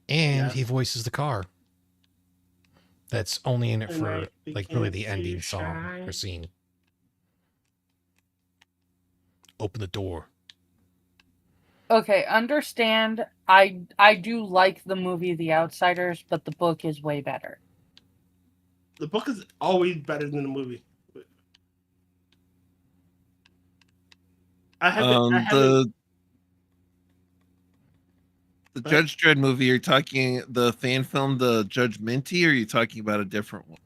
And Yes. he voices the car. That's only in it And for I like really began the to ending song shine. or scene. Open the door. Okay, understand. I do like the movie The Outsiders, but the book is way better. The book is always better than the movie. I haven't. The Judge Dredd movie, you're talking the fan film, the Judge Minty, or are you talking about a different one?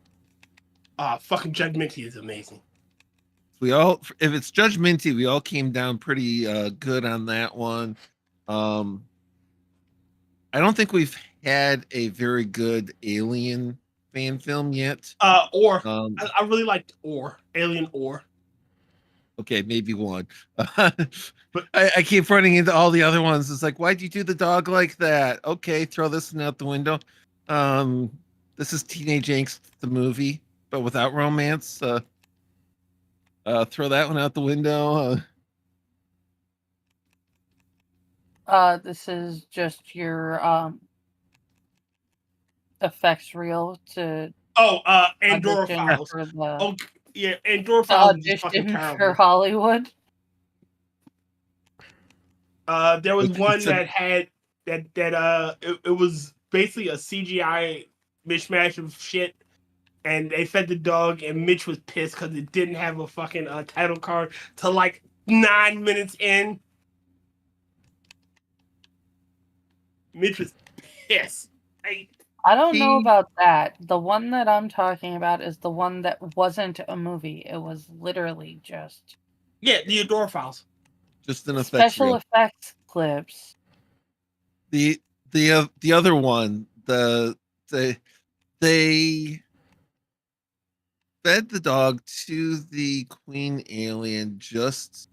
Fucking Judge Minty is amazing. If it's Judge Minty, we all came down pretty good on that one. I don't think we've had a very good Alien fan film yet. I Um, really liked Alien Or. Okay, maybe one. But I keep running into all the other ones. It's like, why'd you do the dog like that? Okay, throw this one out the window. This is Teenage Angst, the movie, but without romance. Throw that one out the window. This is just your effects reel to Andorra audition Files. for the Oh, yeah, Andorra to Files is fucking audition for terrible. Hollywood. There was It's one a- that had it was basically a CGI mishmash of shit, and they fed the dog, and Mitch was pissed because it didn't have a fucking title card till like 9 minutes in. Mitch was pissed. I don't know See? about that. The one that I'm talking about is the one that wasn't a movie. It was literally just Yeah, the Andorra Files. Just an effects special reel. effects clips. The other one, they fed the dog to the queen alien just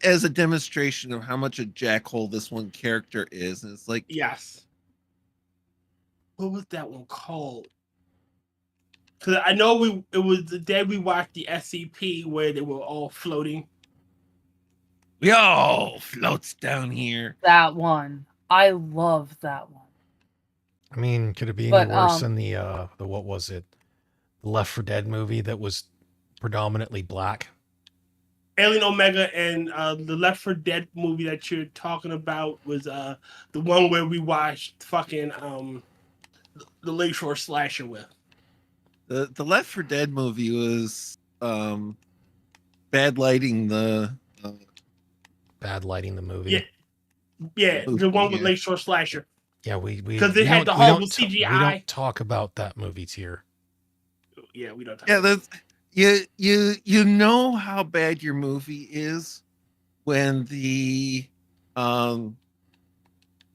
as a demonstration of how much a jackhole this one character is. And it's like, Yes. What was that one called? Because I know it was the day we watched the SCP where they were all floating. we all floats down here. That one. I love that one. I mean, could it be any But, worse than the what was it? The Left 4 Dead movie that was predominantly black? Alien Omega and the Left 4 Dead movie that you're talking about was the one where we watched fucking the Lakeshore Slasher with. The Left 4 Dead movie was bad lighting the Bad lighting the movie. Yeah, the one with Lakeshore Slasher. Yeah, we 'Cause it we had don't- the we horrible don't ta- We CGI. don't talk about that movie tier. Yeah, we don't. Talk yeah about that's you know how bad your movie is when the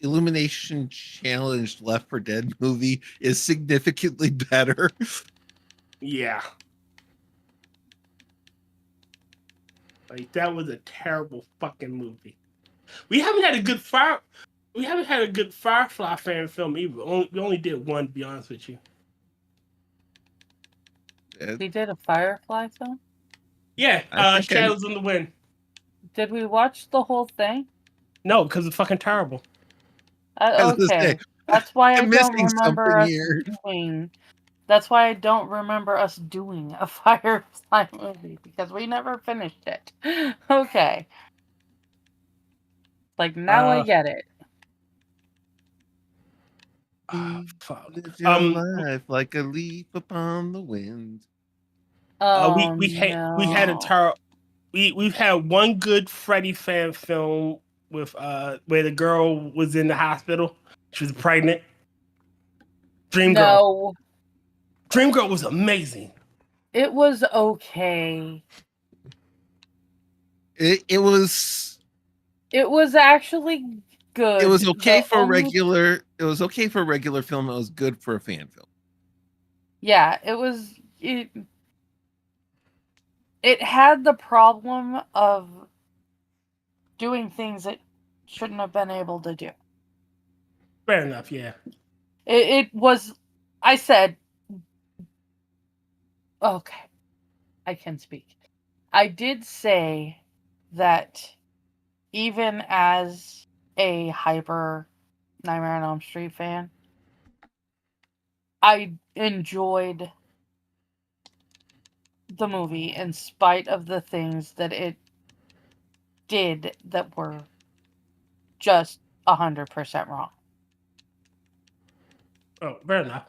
Illumination challenged Left 4 Dead movie is significantly better. Yeah. Like that was a terrible fucking movie. We haven't had a good Firefly fan film either. We only did one, to be honest with you. We did a Firefly film. Yeah, I think Shadows in the Wind. Did we watch the whole thing? No, because it's fucking terrible. I was gonna Okay, say, that's why I I'm don't missing remember something us here. doing. That's why I don't remember us doing a Firefly movie because we never finished it. Okay. Like now I get it. Ah, fuck. Live your life like a leaf upon the wind. Oh, We've had a no. we've had one good Freddy fan film with where the girl was in the hospital. She was pregnant. Dream Girl. No, Dream Girl was amazing. it was okay. It was Actually good. it was okay The for only- regular. It was okay for a regular film. It was good for a fan film. Yeah, it was. It had the problem of doing things it shouldn't have been able to do. Fair enough, yeah. It was. I said, okay, I can speak. I did say that even as a hyper Nightmare on Elm Street fan, I enjoyed the movie in spite of the things that it did that were just 100% wrong. Oh, fair enough.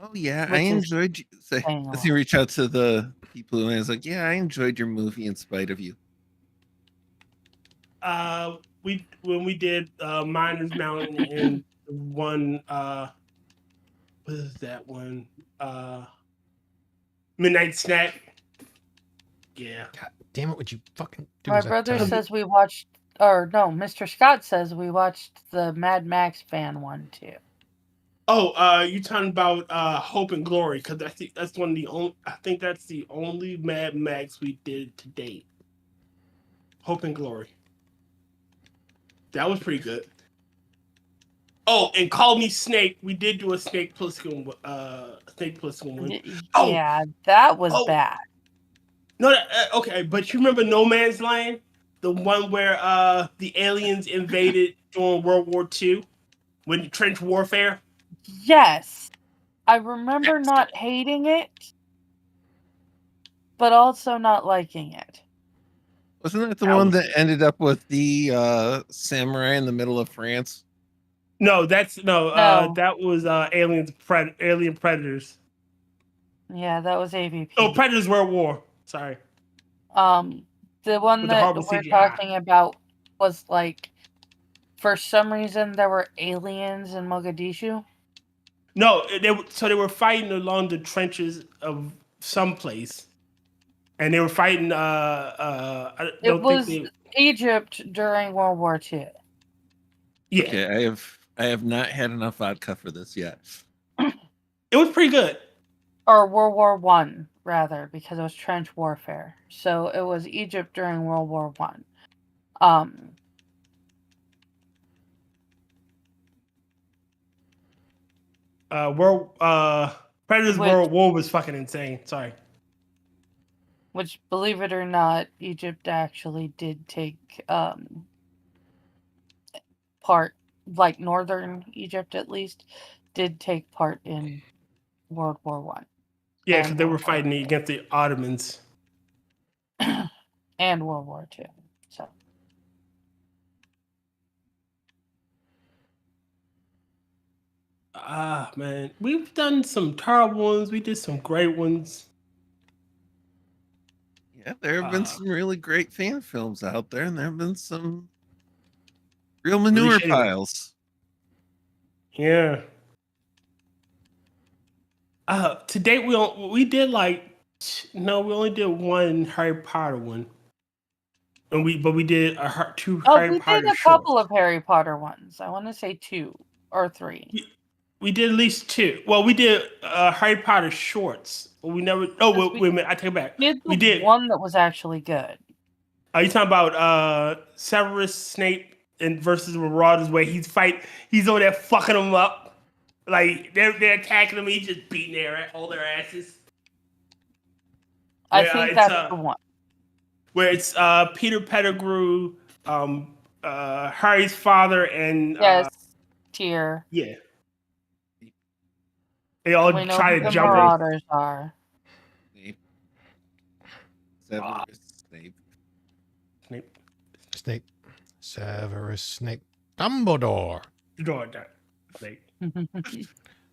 Oh yeah, I Which is enjoyed. Say, saying a let's see, reach out to the people who I was like, yeah, I enjoyed your movie in spite of you. When we did Miners Mountain and one what is that one? Midnight Snack. Yeah. God damn it! Would you fucking do My as I brother tell you? says we watched, or no, Mr. Scott says we watched the Mad Max fan one too. Oh, you talking about Hope and Glory? Because I think that's one of the only. I think that's the only Mad Max we did to date. Hope and Glory. That was pretty good. Oh, and Call Me Snake. We did do a Snake Plissken one. Oh, Yeah, that was oh, bad. no, okay, but you remember No Man's Land, the one where the aliens invaded during World War II, when trench warfare. Yes, I remember not hating it, but also not liking it. Wasn't that the That one was that good. ended up with the samurai in the middle of France? No, No. that was Alien Predators. Yeah, that was AVP. Oh, Predators World War. Sorry. The one With the that horrible we're CGI. talking about was like, for some reason, there were aliens in Mogadishu. No, they were fighting along the trenches of some place, and they were fighting. I It don't think was they. Egypt during World War II. Yeah, Okay, I have not had enough vodka for this yet. it was pretty good. Or World War One, rather, because it was trench warfare. So it was Egypt during World War One. Predators Which, World War was fucking insane. Sorry. which, believe it or not, Egypt actually did take part, like northern Egypt at least, did take part in World War One. Yeah, And because they were World War fighting against the Ottomans. and World War II. So Ah, man, we've done some terrible ones. We did some great ones. Yeah, there have been some really great fan films out there, and there have been some real Really manure shitty ones. piles. Yeah. To date, we did we only did one Harry Potter one, and we did two Harry we did Potter a shorts. couple of Harry Potter ones. I want to say 2 or 3. We did at least 2. Well, we did Harry Potter shorts. But we never. Oh, Yes, wait a minute. I take it back. We did one that was actually good. Are you talking about Severus Snape and versus Marauders, where he's over there fucking them up, like they're attacking him, he's just beating all their asses. I think that's the one. Where it's Peter Pettigrew, Harry's father, and Yes, Tyr. yeah, they all We know try who to the jump in. Marauders are. Snape. Severus Snape. Snape. Severus Snape. Dumbledore. Snape.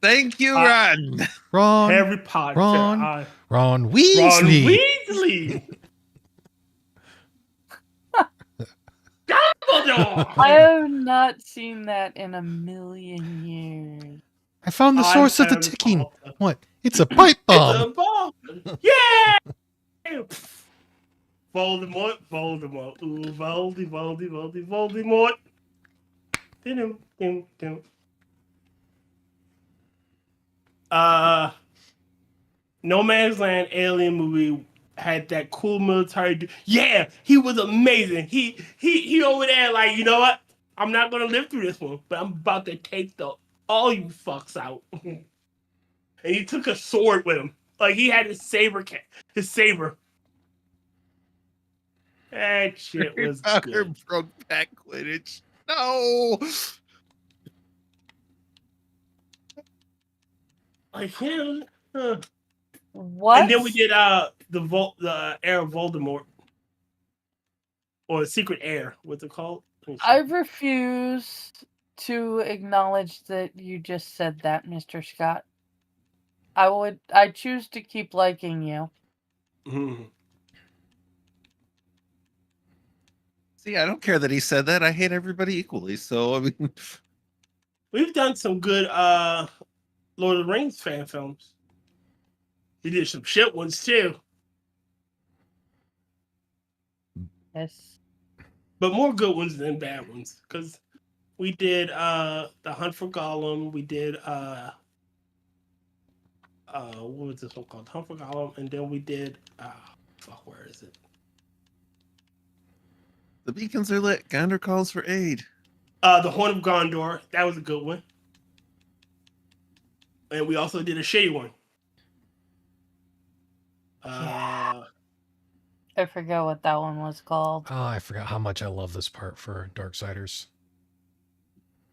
Thank you, Ron. Ron. Harry Potter. Ron Weasley. Ron Weasley. Dumbledore. I have not seen that in a million years. I found the source of the ticking. Potter. What? It's a pipe bomb. It's a bomb. Yeah. Voldemort. Ooh, Voldemort. No Man's Land alien movie had that cool military dude. Yeah, he was amazing. He over there like, you know what? I'm not gonna live through this one, but I'm about to take all you fucks out. And he took a sword with him. Like he had his saber. That shit was good. Broke back Quidditch. No. Like him. What? And then we did the Heir of Voldemort. Or the Secret Heir, what's it called? I refuse to acknowledge that you just said that, Mr. Scott. I choose to keep liking you. Mm-hmm. See, I don't care that he said that. I hate everybody equally. So I mean, We've done some good Lord of the Rings fan films. We did some shit ones too. Yes. But more good ones than bad ones. Because We did The Hunt for Gollum. We did what was this one called? Hunt for Gollum, and then we did fuck, where is it? The beacons are lit. Gondor calls for aid. The Horn of Gondor. That was a good one. And we also did a shady one. Yeah. I forget what that one was called. Oh, I forgot how much I love this part for Darksiders.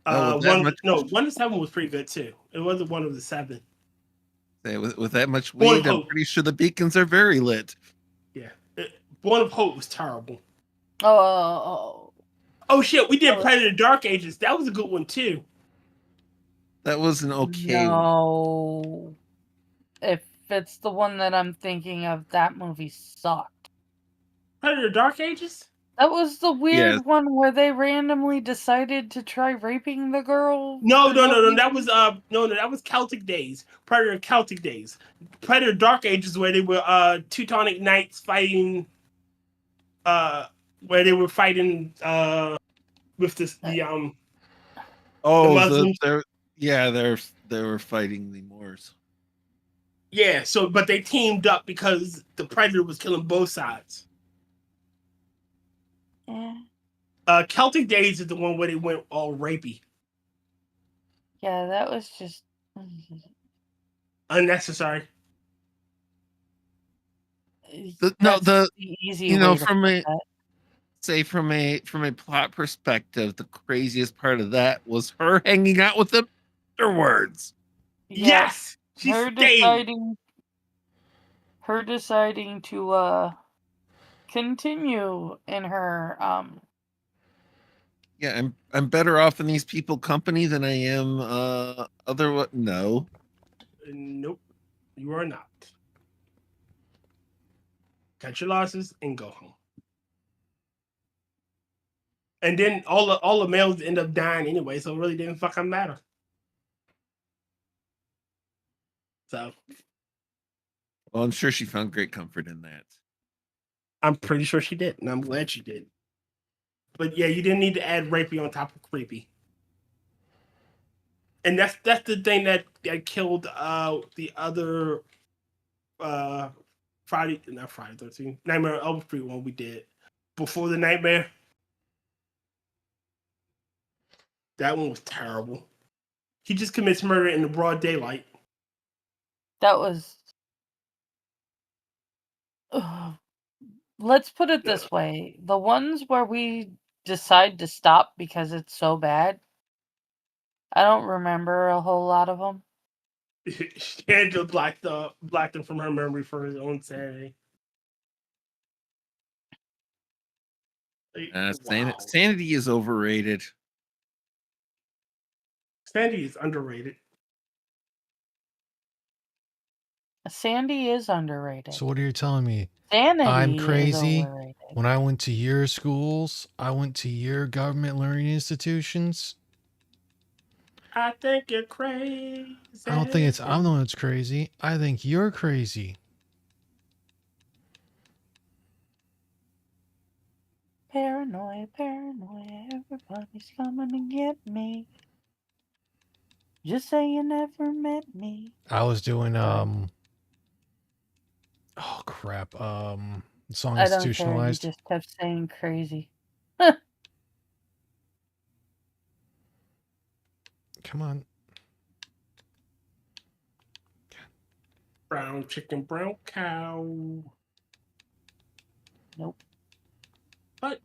That 1 to 7 was pretty good too. It wasn't one of the 7. with that much Born weed, of I'm Hope. pretty sure the beacons are very lit. Yeah. Born of Hope was terrible. Oh. Oh shit, we did Oh. Predator Dark Ages. That was a good one too. That was an okay one. No. If it's the one that I'm thinking of, that movie sucked. Predator Dark Ages? That was the weird Yes. one where they randomly decided to try raping the girl. No. for no reason. That was that was Celtic Days. Predator Celtic Days. Predator Dark Ages where they were Teutonic Knights fighting where they were fighting with the Oh, Muslims. they were fighting the Moors. Yeah, so but they teamed up because the Predator was killing both sides. Yeah. Celtic Days is the one where they went all rapey. Yeah, that was just Unnecessary. The easy you know, way to from put a that. say from a plot perspective, the craziest part of that was her hanging out with him afterwards. Yeah, Yes, she her stayed. deciding to continue in her Yeah, I'm better off in these people company than I am no. Nope, you are not. Cut your losses and go home. And then all the males end up dying anyway, so it really didn't fucking matter. So Well, I'm sure she found great comfort in that. I'm pretty sure she did, and I'm glad she did. But yeah, you didn't need to add rapey on top of creepy. And that's the thing that killed the other not Friday 13th, Nightmare on Elm Street one we did before the Nightmare. That one was terrible. He just commits murder in the broad daylight. that was let's put it this way. The ones where we decide to stop because it's so bad, I don't remember a whole lot of them. Angela blacked him from her memory for his own sanity. Wow. Sanity is overrated. Sandy is underrated. Sandy is underrated. So what are you telling me? Sanity I'm is crazy. overrated. When I went to your schools, I went to your government learning institutions. I think you're crazy. I don't think I'm the one that's crazy. I think you're crazy. Paranoia, everybody's coming to get me. Just say you never met me. I was doing oh crap. Song I don't care. You Institutionalized. just kept saying crazy. Come on. Brown chicken, brown cow. Nope. But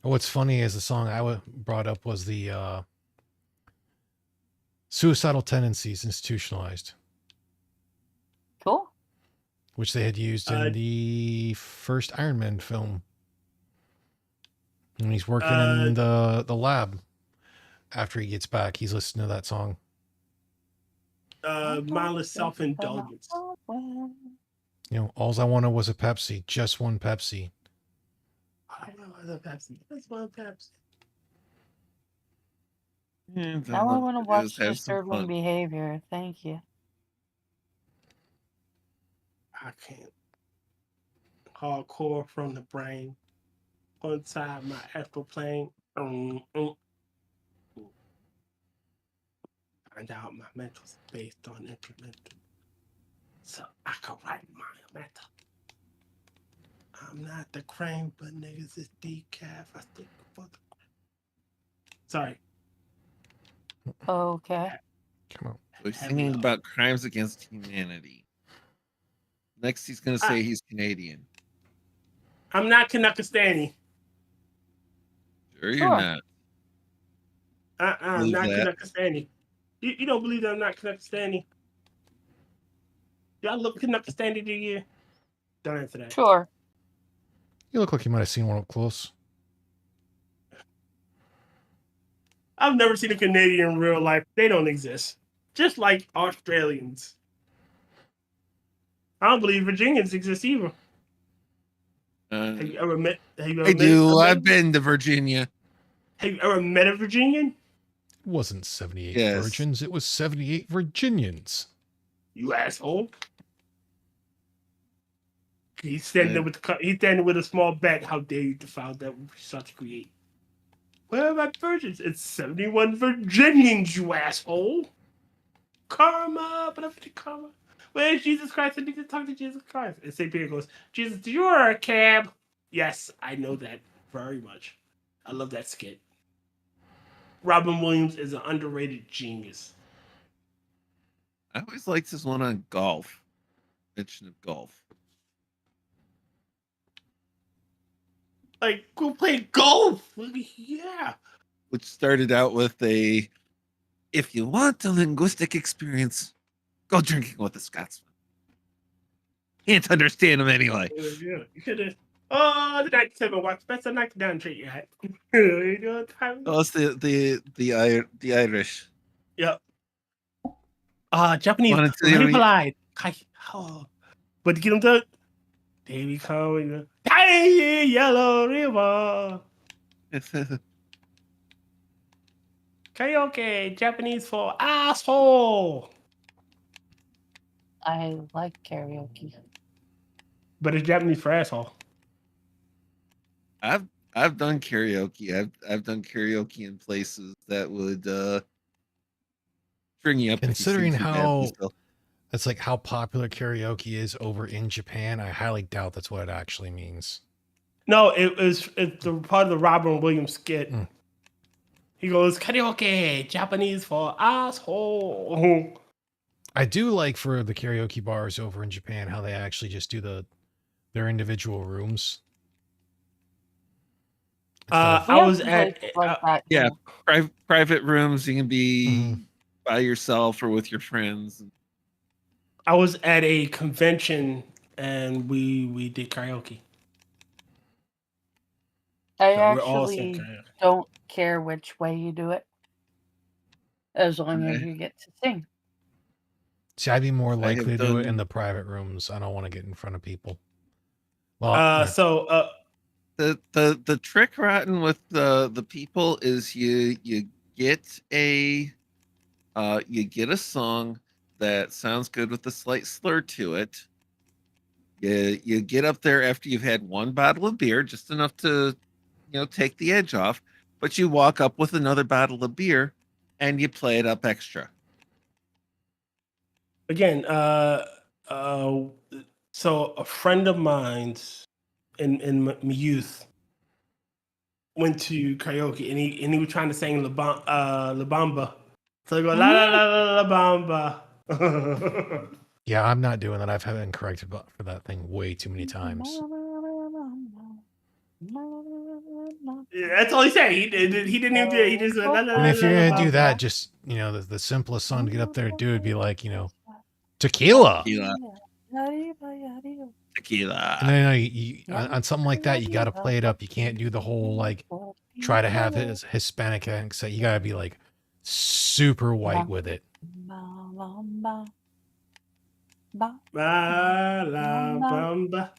What's funny is the song I brought up was the Suicidal Tendencies Institutionalized, Cool. which they had used in the first Iron Man film. When he's working in the lab after he gets back, he's listening to that song. Mindless self-indulgence. You know, all I wanted was a Pepsi, just one Pepsi. I love Pepsi. Just one Pepsi. Now I want to watch Disturbing Behavior. Thank you. I can't. Hardcore from the brain. Inside my astral plane. find out my mental's based on instrumental. So I can write my mental. I'm not the cream, but niggas is decaf. I stick for the Sorry. Okay. Come on. He's Heavy singing up. about crimes against humanity. Next, he's going to say he's Canadian. I'm not Kanakistani. Sure, you're Sure. not. I'm Believe not that. Kanakistani. You don't believe that I'm not Kanakistani? Y'all look Kanakistani, do you? Don't answer that. Sure. You look like you might have seen one up close. I've never seen a Canadian in real life. They don't exist. Just like Australians. I don't believe Virginians exist either. Have you ever met? Have you ever I met do. a- I've been to Virginia. Have you ever met a Virginian? It wasn't 78 Yes. virgins, it was 78 Virginians. You asshole. He's standing there with he's standing with a small bag. How dare you defile that we sought to create? Where are my virgins? It's 71 Virginians, you asshole. Karma, but after karma. Where's Jesus Christ? I need to talk to Jesus Christ. And St. Peter goes, Jesus, you're a cab. Yes, I know that very much. I love that skit. Robin Williams is an underrated genius. I always liked this one on golf. Mention of golf. Like, go play golf. Yeah. Which started out with a, if you want a linguistic experience, go drinking with a Scotsman. Can't understand him anyway. Yeah. You could have. Oh, the 97 watch. That's a 99 treat you had. You know what time? Oh, it's the Irish. Yep. Japanese. Wanna tell you Very what polite. Oh. But to get them to. There we come. Hey, Yellow River. Karaoke. Japanese for asshole. I like karaoke. But it's Japanese for asshole. I've done karaoke. I've done karaoke in places that would bring you up. Considering if you sing too how- badly, so. That's like how popular karaoke is over in Japan. I highly doubt that's what it actually means. No, it's the part of the Robin Williams skit. Mm. He goes, karaoke, Japanese for asshole. I do like for the karaoke bars over in Japan how they actually just do their individual rooms. Instead of- I was We have at places like that, yeah. too. Private rooms, you can be Mhm. by yourself or with your friends. I was at a convention and we did karaoke. I So we're all saying actually karaoke. don't care which way you do it, as long as Okay. you get to sing. See, I'd be more have likely to do it in done- the private rooms. I don't want to get in front of people. Well, The trick rotten with the people is you get a song that sounds good with a slight slur to it. You get up there after you've had one bottle of beer, just enough to take the edge off, but you walk up with another bottle of beer and you play it up extra. again, so a friend of mine's in my youth went to karaoke and he was trying to sing La Bamba. So he go la la la la la Bamba. yeah, I'm not doing that. I've been corrected for that thing way too many times. Yeah, that's all he said. He didn't even do it. He just went la la la And if you're la gonna do Bamba. that, just the simplest song to get up there to do would be like tequila. Tequila. And then you on something like that, you got to play it up. You can't do the whole try to have his Hispanic accent. You got to be like super white with it. La la Bamba.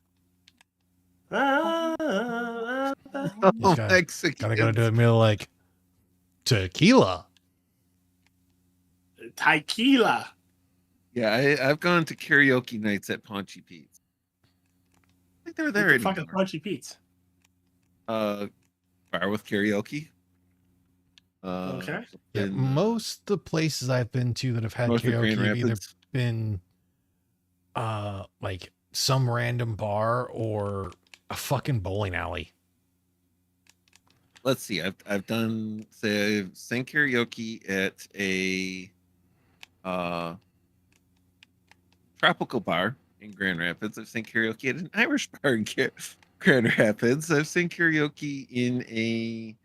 Ah, Oh, gotta- Mexican. Gotta go to the middle like tequila. tequila. Yeah, I've gone to karaoke nights at Paunchy Pete's. I think they're there What the fuck is anymore. Punchy Pete's? Bar with karaoke. What the fuck is Punchy Pete's? Bar with karaoke. Okay. Yeah, in, most the places I've been to that have had north of Grand karaoke have either Rapids. been like some random bar or a fucking bowling alley. Let's see. I've done say I've sang karaoke at a tropical bar in Grand Rapids. I've sang karaoke at an Irish bar in Grand Rapids. I've sang karaoke in a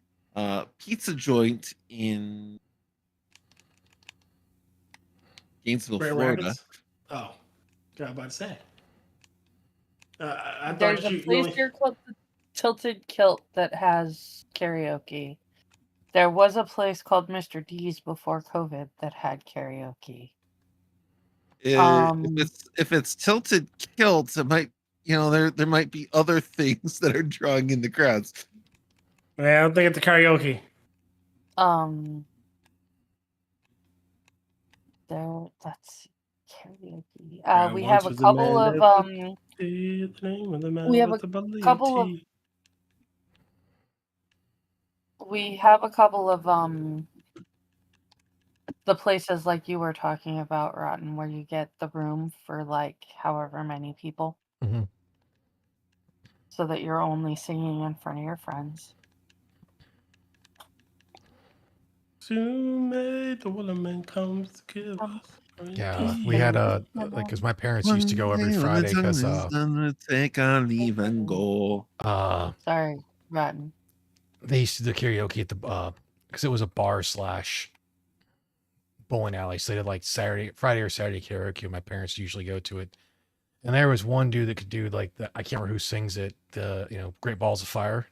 pizza joint in Gainesville, Grand Florida. Rapids. Oh, got about to say. I There's thought a you place only. here called the Tilted Kilt that has karaoke. There was a place called Mr. D's before COVID that had karaoke. If it's tilted kilts, it might there might be other things that are drawing in the crowds. Man, I don't think it's the karaoke. That's karaoke. I We once have a was a couple man of that the name of the man we have with a the belly couple of- tea. we have a couple of the places like you were talking about, Rotten, where you get the room for like however many people, Mhm. so that you're only singing in front of your friends. Soon may the woman comes to give us. Yeah, we had like because my parents used to go every Friday because take on leave and go. Sorry, Rotten. they used to do karaoke at the because it was a bar slash bowling alley. So they did like Friday or Saturday karaoke. And my parents usually go to it. And there was one dude that could do like I can't remember who sings it. The Great Balls of Fire.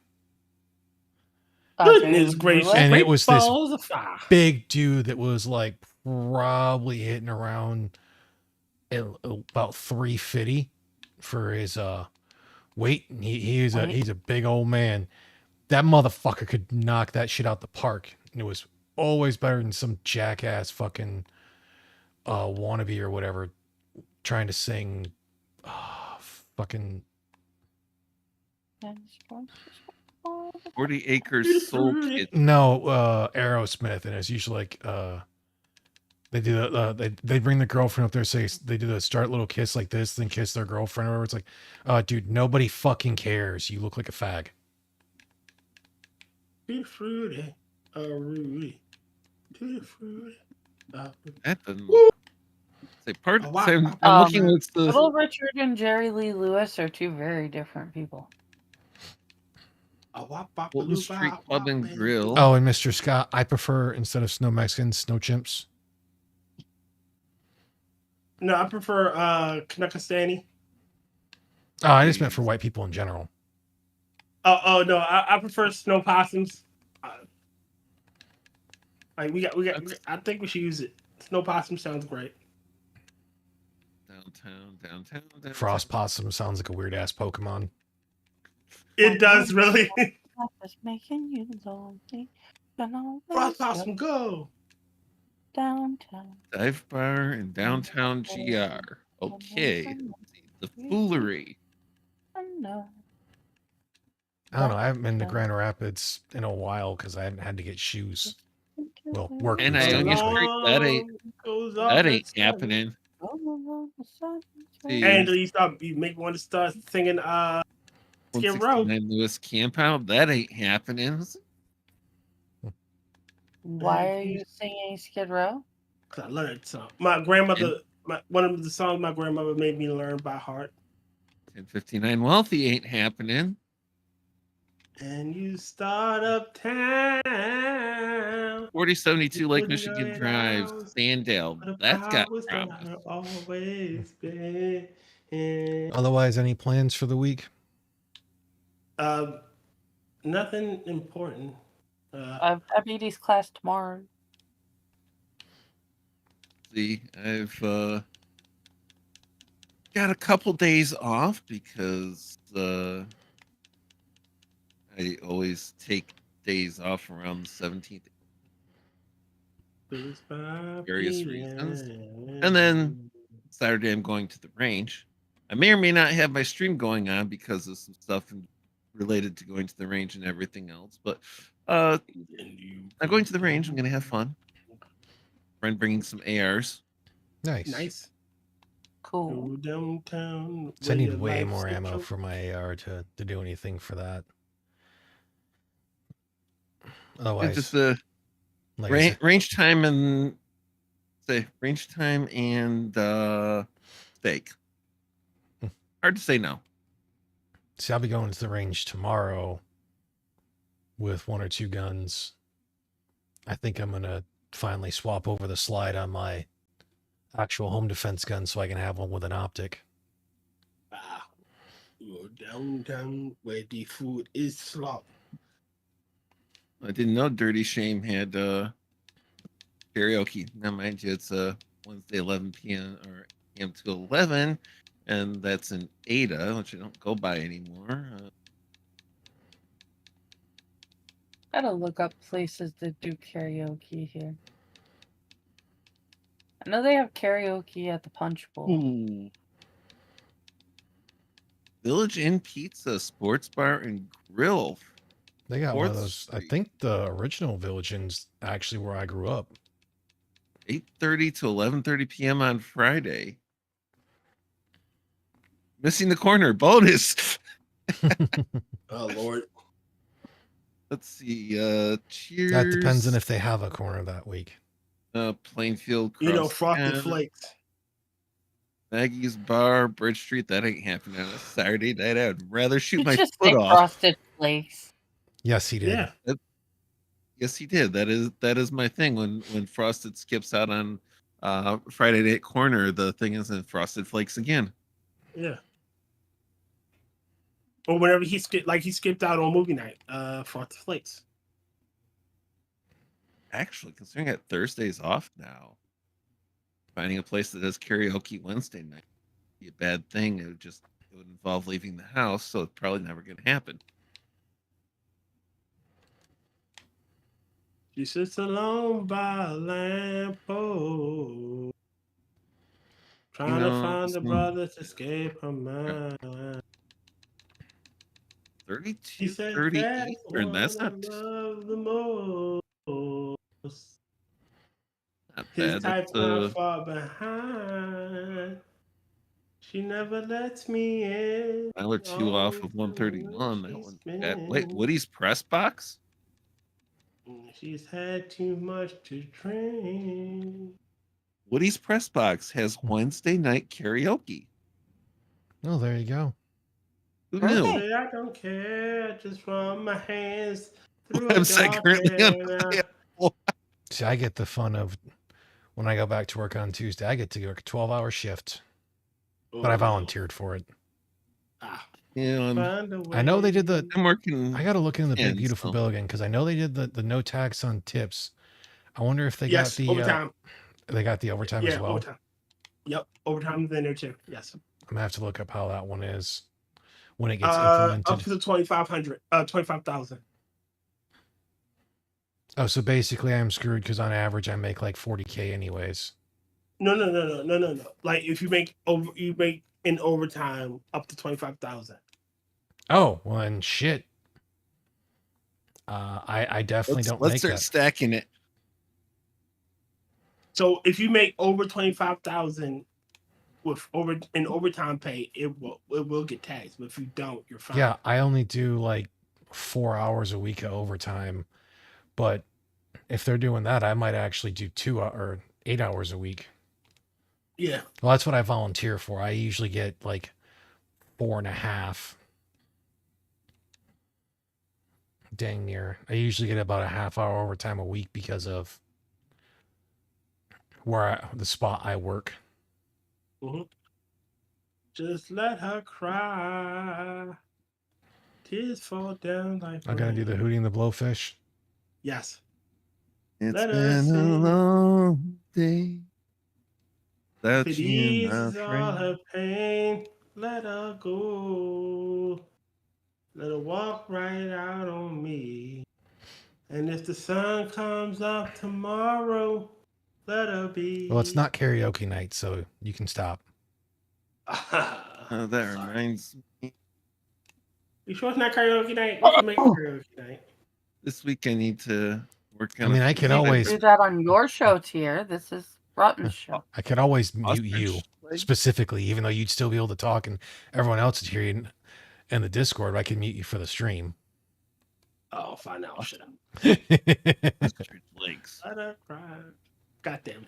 Goodness gracious! And Great it was this balls of fire. big dude that was like probably hitting around about 350 for his weight. And he's a big old man. That motherfucker could knock that shit out the park. And it was always better than some jackass fucking wannabe or whatever trying to sing fucking 40 Acres Soul Kitchen. no Aerosmith. And it's usually like they do they bring the girlfriend up there, say they do the start little kiss like this, then kiss their girlfriend or whatever. It's like dude, nobody fucking cares. You look like a fag. Be fruity, Rudy. Be fruity. That doesn't say part. Wow. I'm looking at the Little Richard and Jerry Lee Lewis are two very different people. Fulton Street Pub and Grill. Oh, and Mr. Scott, I prefer instead of snow Mexicans, snow chimps. No, I prefer Kanakastani. Oh, I just meant for white people in general. Oh no, I prefer snow possums. Like we got. I think we should use it. Snow possum sounds great. Downtown. Frost possum sounds like a weird ass Pokemon. It does really. Making you lonely. Frost possum, go. Downtown. Dive bar in downtown GR. Okay. The Foolery. I don't know. I haven't been to Grand Rapids in a while because I haven't had to get shoes. Well, work And boots, Ionia technically. Street, that ain't happening. See, Angela, you make one to start singing Skid Row. 169 Lewis Camp Out, that ain't happening. Why are you singing Skid Row? Because I love that song. My grandmother, one of the songs my grandmother made me learn by heart. 1059 Wealthy ain't happening. And you start uptown. 4072 Lake Michigan Drive, Sandale. That's got promise. Always been. Otherwise, any plans for the week? Nothing important. I have diabetes class tomorrow. See, I've got a couple days off because I always take days off around the 17th. Various reasons. And then Saturday I'm going to the range. I may or may not have my stream going on because of some stuff related to going to the range and everything else. But I'm going to the range. I'm going to have fun. Friend bringing some ARs. Nice. Nice. Cool. Go downtown. So I where need your way life's more a ammo joke. for my AR to do anything for that. Otherwise, Just the like I said, range time and steak. Hard to say no. see, I'll be going to the range tomorrow with 1 or 2 guns. I think I'm gonna finally swap over the slide on my actual home defense gun so I can have one with an optic. Ah, go downtown where the food is slop. I didn't know Dirty Shame had karaoke. Now, mind you, it's Wednesday 11 p.m. or p.m. to 11, and that's in Ada, which I don't go by anymore. Gotta look up places to do karaoke here. I know they have karaoke at the Punch Bowl. Ooh. Village Inn Pizza, Sports Bar, and Grill. They got one of 4th those. I Street. think the original Village Inn's actually where I grew up. 8:30 to 11:30 p.m. on Friday. Missing the corner bonus. Oh Lord. Let's see. Cheers. That depends on if they have a corner that week. Plainfield. You know, Cross Frosted Town, Flakes. Maggie's Bar, Bridge Street. That ain't happening on a Saturday night. I would rather shoot Did my just foot say off. Frosted Flakes. Yes, he did. Yeah. Yes, he did. That is my thing. When Frosted skips out on Friday Night Corner, the thing is in Frosted Flakes again. Yeah. Or whenever he skipped out on movie night, Frosted Flakes. Actually, considering that Thursday's off now, finding a place that does karaoke Wednesday night would be a bad thing. It would involve leaving the house, so it's probably never going to happen. She sits alone by a lamppost, trying to find a brother to escape her mind. 32, She said 30 that's Eastern. That's what I not love the most. His bad. type That's not far behind. She never lets me in. mile or two off of 131. That one. Wait, Woody's Press Box? She's had too much to drink. Woody's Press Box has Wednesday night karaoke. Oh, there you go. Who I knew? say I don't care, I just run my hands through a Website dark currently area. See, I get the fun of when I go back to work on Tuesday, I get to work a 12-hour shift, but I volunteered for it. Ah, Yeah, find a I know they did way. I'm working. I got to look into the Big And Beautiful so- Bill again because I know they did the no tax on tips. I wonder if they Yes, got the overtime. they got the overtime Yeah, as well. overtime. Yep, overtime's in there too. Yes. I'm gonna have to look up how that one is when it gets Up implemented. to 25,000. Oh, so basically I'm screwed because on average I make like 40K anyways. No. Like if you make in overtime up to 25,000. Oh, well then shit. I definitely don't Let's make start that. stacking it. So if you make over 25,000 with overtime pay, it will get taxed. But if you don't, you're fine. Yeah, I only do like 4 hours a week of overtime, but if they're doing that, I might actually do 8 hours a week. Yeah. Well, that's what I volunteer for. I usually get like 4.5. Dang near. I usually get about a half hour overtime a week because of the spot I work. Mhm. Just let her cry. Tears fall down like I'm gonna do the rain. Hootie and the Blowfish. Yes. It's Let been us a sing. long day without If it you, my eases all friend. her pain, let her go. Let her walk right out on me. And if the sun comes up tomorrow, let her be. Well, it's not karaoke night, so you can stop. That Sorry. reminds me. You sure it's not karaoke night? We should make it karaoke night. This week I need to work on. I mean, a I few can You always- do that on your show, Tier. This is Rutten's show. I could always mute you Ostrich leg? specifically, even though you'd still be able to talk and everyone else would hear you in the Discord. I can mute you for the stream. Oh, fine now. Shut up. Ostrich legs. Let her cry. God damn it.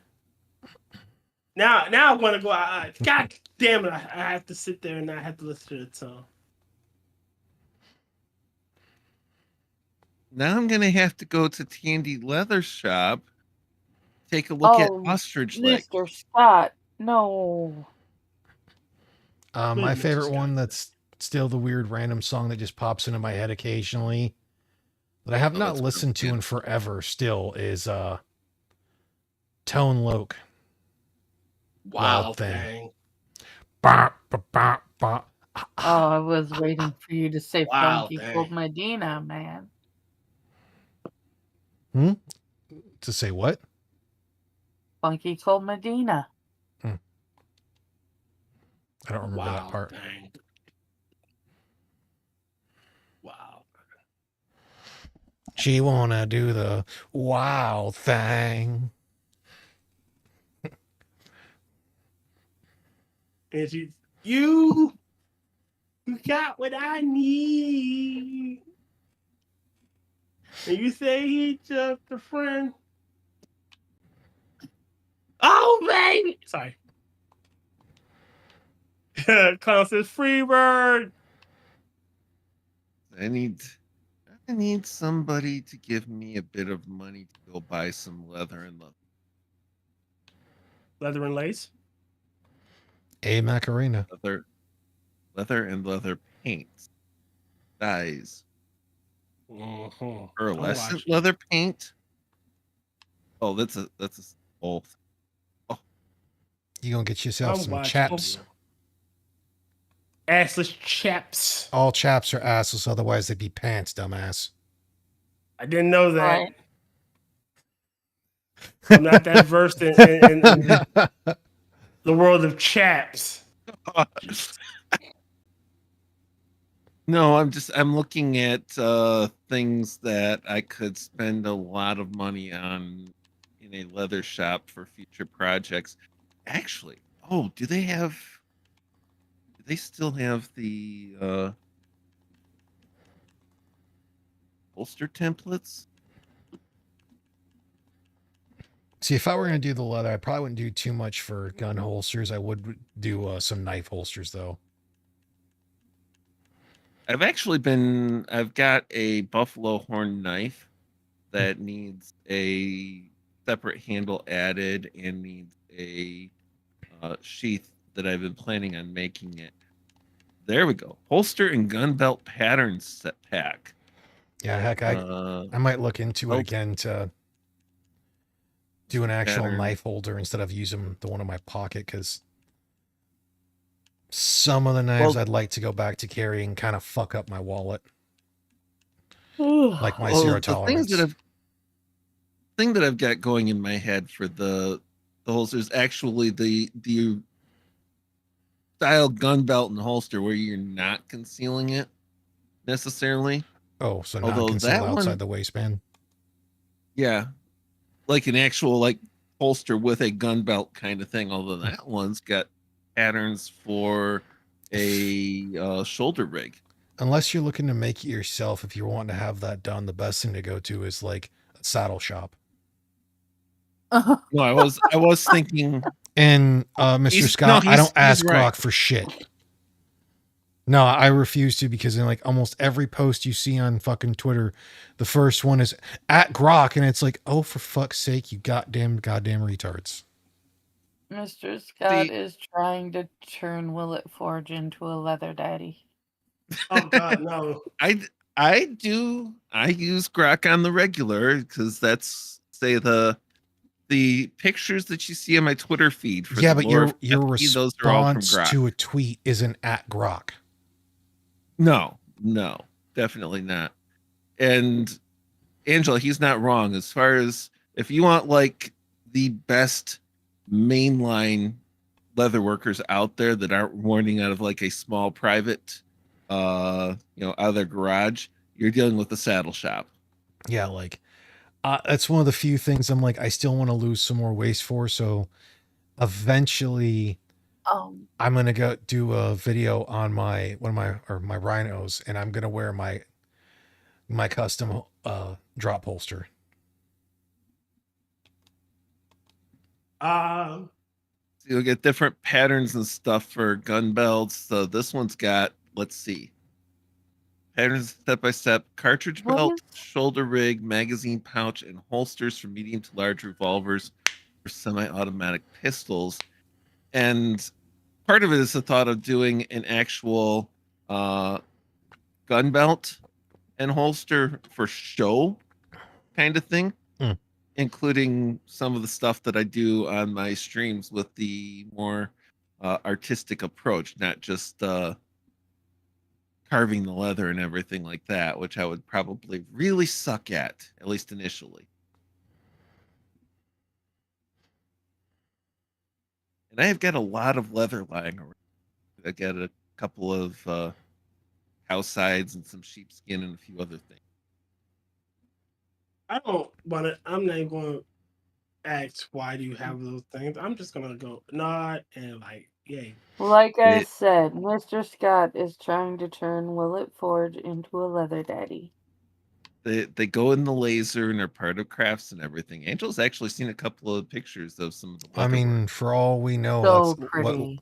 Now I want to go out. God damn it. I have to sit there and I have to listen to it. So Now I'm gonna have to go to Tandy Leather Shop. Take a look at Oh, ostrich legs. Mr. Scott, no. My Goodness, favorite this one guy. that's still the weird random song that just pops into my head occasionally that I have Oh, not that's listened to good. in forever still is Tone Loc. wild thing. thing. Bah, bah, bah, bah. Oh, I was waiting for you to say Wow, Funky dang. Cold Medina, man. To say what? Funky Cold Medina. I don't remember that Wow, part. dang. Wow. She wanna do the wow thing. And she's you got what I need. And you say he's just a friend. Oh baby. Sorry. Clown says Freebird. I need somebody to give me a bit of money to go buy some leather and Leather and lace. A Macarena. leather and leather paints, dyes, Mhm. pearlescent watch. leather paint. Oh, that's a whole. You gonna get yourself I'm some watching chaps. you. Assless chaps. All chaps are asses, otherwise they'd be pants, dumbass. I didn't know that. Right. I'm not that versed in the world of chaps. No, I'm looking at things that I could spend a lot of money on in a leather shop for future projects. Actually, do they still have the holster templates? See, if I were going to do the leather, I probably wouldn't do too much for gun holsters. I would do some knife holsters, though. I've got a buffalo horn knife that needs a separate handle added and needs a sheath that I've been planning on making it. There we go. Holster and gun belt pattern set pack. Yeah, heck, I might look into it again to do an actual pattern. knife holder instead of using the one in my pocket, because some of the knives Well- I'd like to go back to carrying kind of fuck up my wallet, like my Well, zero the tolerance. thing that I've got going in my head for the holsters, actually the style gun belt and holster where you're not concealing it necessarily. Oh, so not although concealed that one- outside the waistband. Yeah, like an actual like holster with a gun belt kind of thing. Although that one's got patterns for a shoulder rig. Unless you're looking to make it yourself, if you're wanting to have that done, the best thing to go to is like a saddle shop. No, I was thinking. And Mr. He's- Scott, no, I don't he's ask right. Grok for shit. No, I refuse to, because in like almost every post you see on fucking Twitter, the first one is at Grok, and it's like, oh, for fuck's sake, you goddamn retards. Mr. Scott See- is trying to turn Willet Forge into a leather daddy. Oh God, no. I use Grok on the regular because that's the pictures that you see on my Twitter feed. For Yeah, the but lore your of FP, those are all from response Grok. to a tweet isn't at Grok. No, definitely not. And Angela, he's not wrong. As far as if you want like the best mainline leather workers out there that aren't running out of like a small private out of their garage, you're dealing with the saddle shop. yeah, like that's one of the few things I'm like I still want to lose some more waist for. So eventually, I'm gonna go do a video on my my rhinos, and I'm gonna wear my custom drop holster. You'll get different patterns and stuff for gun belts. So this one's got, let's see, patterns step by step: cartridge What belt, is- shoulder rig, magazine pouch, and holsters for medium to large revolvers or semi-automatic pistols. And part of it is the thought of doing an actual gun belt and holster for show kind of thing, including some of the stuff that I do on my streams with the more artistic approach, not just carving the leather and everything like that, which I would probably really suck at least initially. And I have got a lot of leather lying around. I got a couple of cow sides and some sheepskin and a few other things. I don't want to. I'm not even going to ask why do you have those things. I'm just gonna go nod and like, yay. Like I It- said, Mr. Scott is trying to turn Willet Forge into a leather daddy. They go in the laser and are part of crafts and everything. Angel's actually seen a couple of pictures of some of the I leather mean, work. for all we know, So that's pretty.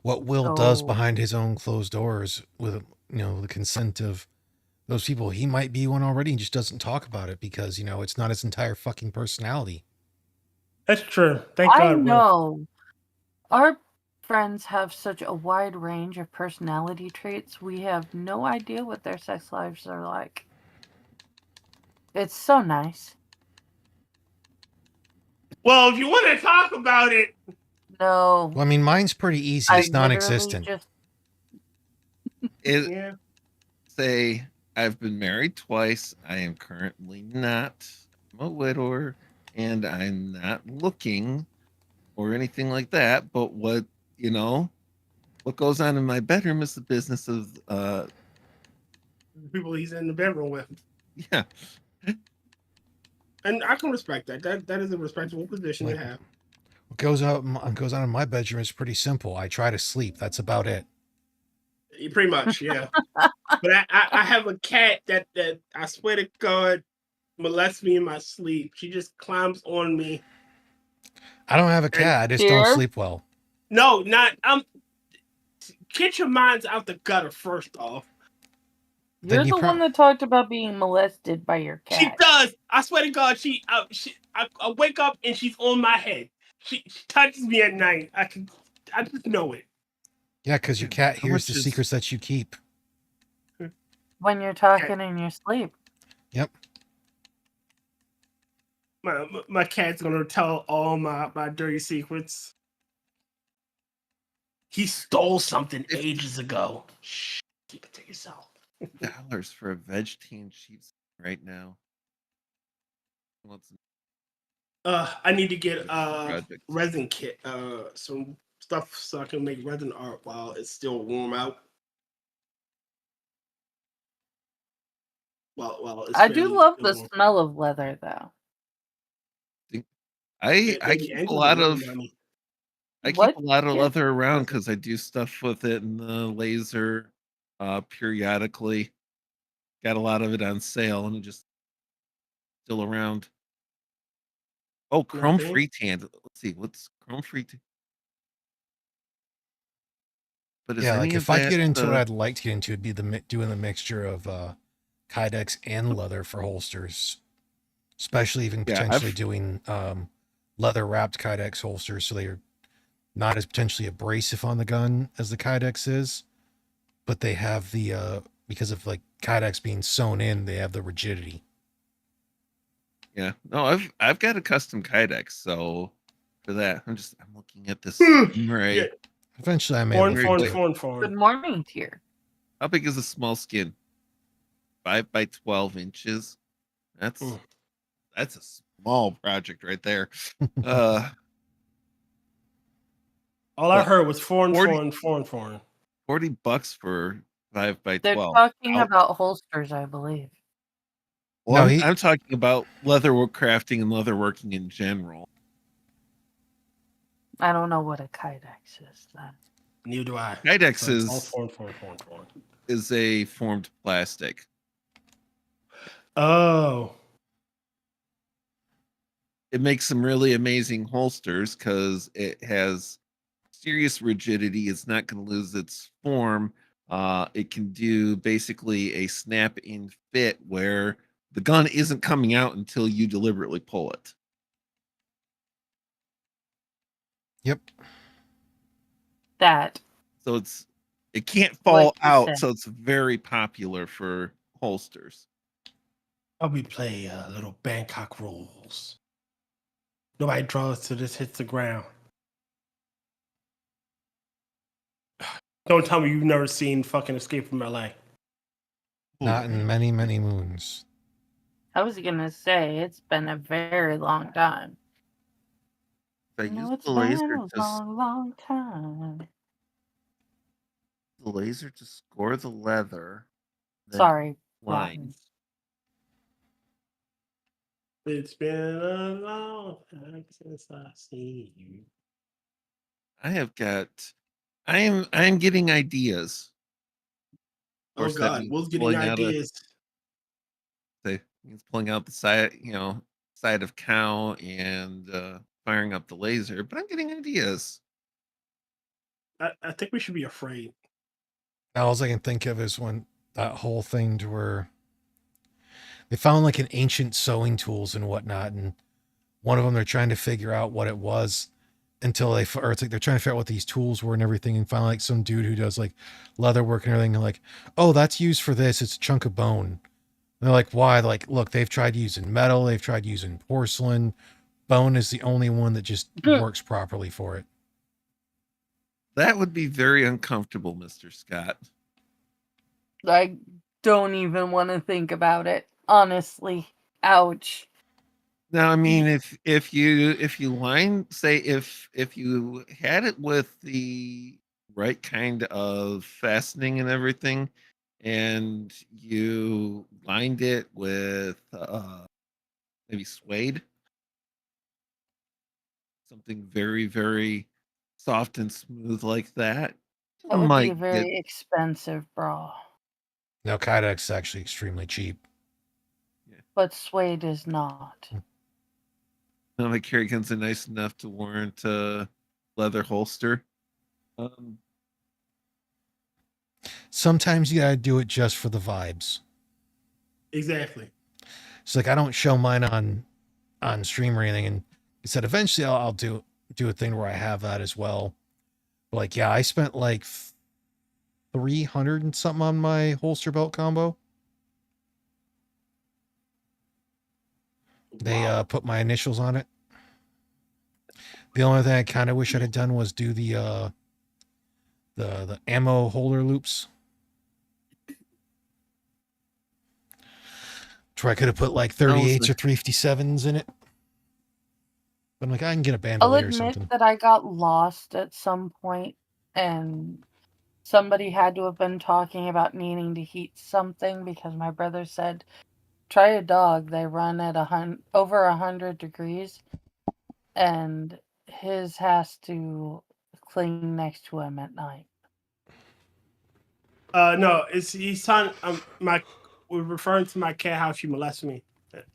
what Will does So behind his own closed doors with the consent of those people. He might be one already and just doesn't talk about it because it's not his entire fucking personality. That's true. Thank I God. Will. know our friends have such a wide range of personality traits. We have no idea what their sex lives are like. It's so nice. Well, if you want to talk about it, No, Well, I mean, mine's pretty easy. I It's literally non-existent. just It yeah. say I've been married twice. I am currently not. I'm a widower, and I'm not looking or anything like that. But what goes on in my bedroom is the business of People he's in the bedroom with, yeah. and I can respect that. That is a respectable position Like- to have. What goes on in my bedroom is pretty simple. I try to sleep. That's about it. Pretty much, yeah. But I have a cat that I swear to God molests me in my sleep. She just climbs on me. I don't have a cat. I just don't Here? sleep well. No, not get your minds out the gutter first off. Then you're you the prob- one that talked about being molested by your She cat. does. I swear to God, I wake up and she's on my head. She touches me at night. I just know it. Yeah, because your cat How hears much the is- secrets that you keep. When you're talking in your sleep. Yep. My cat's gonna tell all my dirty secrets. He stole something ages ago. Shh, keep it to yourself. $50 for a veg tan sheets right now. What's I need to get project? resin kit, some stuff so I can make resin art while it's still warm out. Well, it's I do fairly love the warm. smell of leather, though. I Maybe keep a Angela lot will of remind me. What? leather Yeah. around because I do stuff with it in the laser periodically. Got a lot of it on sale and it just still around. Oh, chrome Nothing. free tan. Let's see, what's chrome free tan? But is Yeah, any like of if I that, get into what I'd like to get into, it'd be doing the mixture of Kydex and leather for holsters, especially even Yeah, potentially I've- doing leather wrapped Kydex holsters, so they're not as potentially abrasive on the gun as the Kydex is, but they have the because of like Kydex being sewn in, they have the rigidity. yeah, no, I've got a custom Kydex, so for that, I'm looking at this array. Yeah. Eventually, I may Foreign, look foreign, into it. foreign. Good morning, dear. How big is a small skin? 5 by 12 inches. That's Mm. that's a small project right there. All I What? heard was foreign. $40 for 5 by They're 12. talking Out. about holsters, I believe. Well, No, I'm talking about leatherwork crafting and leatherworking in general. I don't know what a kydex is then. Neither do I. Kydex So it's all is form. a formed plastic. Oh, It makes some really amazing holsters because it has serious rigidity. It's not going to lose its form. It can do basically a snap in fit where the gun isn't coming out until you deliberately pull it. yep. That. So it can't What fall you out. said. So it's very popular for holsters. I'll be play little Bangkok rules. Nobody draws till this hits the ground. Don't tell me you've never seen fucking Escape from LA. Not in many, many moons. I was gonna say it's been a very long time. I You know, use it's the been laser a long time. to score the leather. then Sorry, Martin. lines. It's been a long time since I seen you. I am getting ideas. Of Oh course, that God, means Will's getting pulling out ideas. means pulling out the side of cow and firing up the laser. But I'm getting ideas. I think we should be afraid. All I can think of is when that whole thing to where they found like an ancient sewing tools and whatnot, and one of them they're trying to figure out what it was until or it's like they're trying to figure out what these tools were and everything, and finally like some dude who does like leather work and everything, like, oh, that's used for this. It's a chunk of bone. And they're like, why? They're like, look, they've tried using metal, they've tried using porcelain. Bone is the only one that just works properly for it. That would be very uncomfortable, Mr. Scott. I don't even want to think about it. Honestly, ouch. Now, I mean, if you line, say if you had it with the right kind of fastening and everything, and you lined it with maybe suede, something very very soft and smooth like that, That would be a might get. very expensive bra. Now, Kydex is actually extremely cheap. But suede is not. None of my carry guns are nice enough to warrant a leather holster. Sometimes you gotta do it just for the vibes. Exactly. It's like I don't show mine on stream or anything, and he said eventually I'll do a thing where I have that as well. But like, yeah, I spent like 300 and something on my holster belt combo. They put my initials on it. The only thing I kind of wish I'd have done was do the ammo holder loops. Where I could have put like 38s or 357s in it. But I'm like, I can get a I'll bandolier or admit something. that I got lost at some point, and somebody had to have been talking about needing to heat something because my brother said, try a dog. They run at over 100 degrees, and his has to cling next to him at night. No, he's trying. We're referring to my cat how she molests me.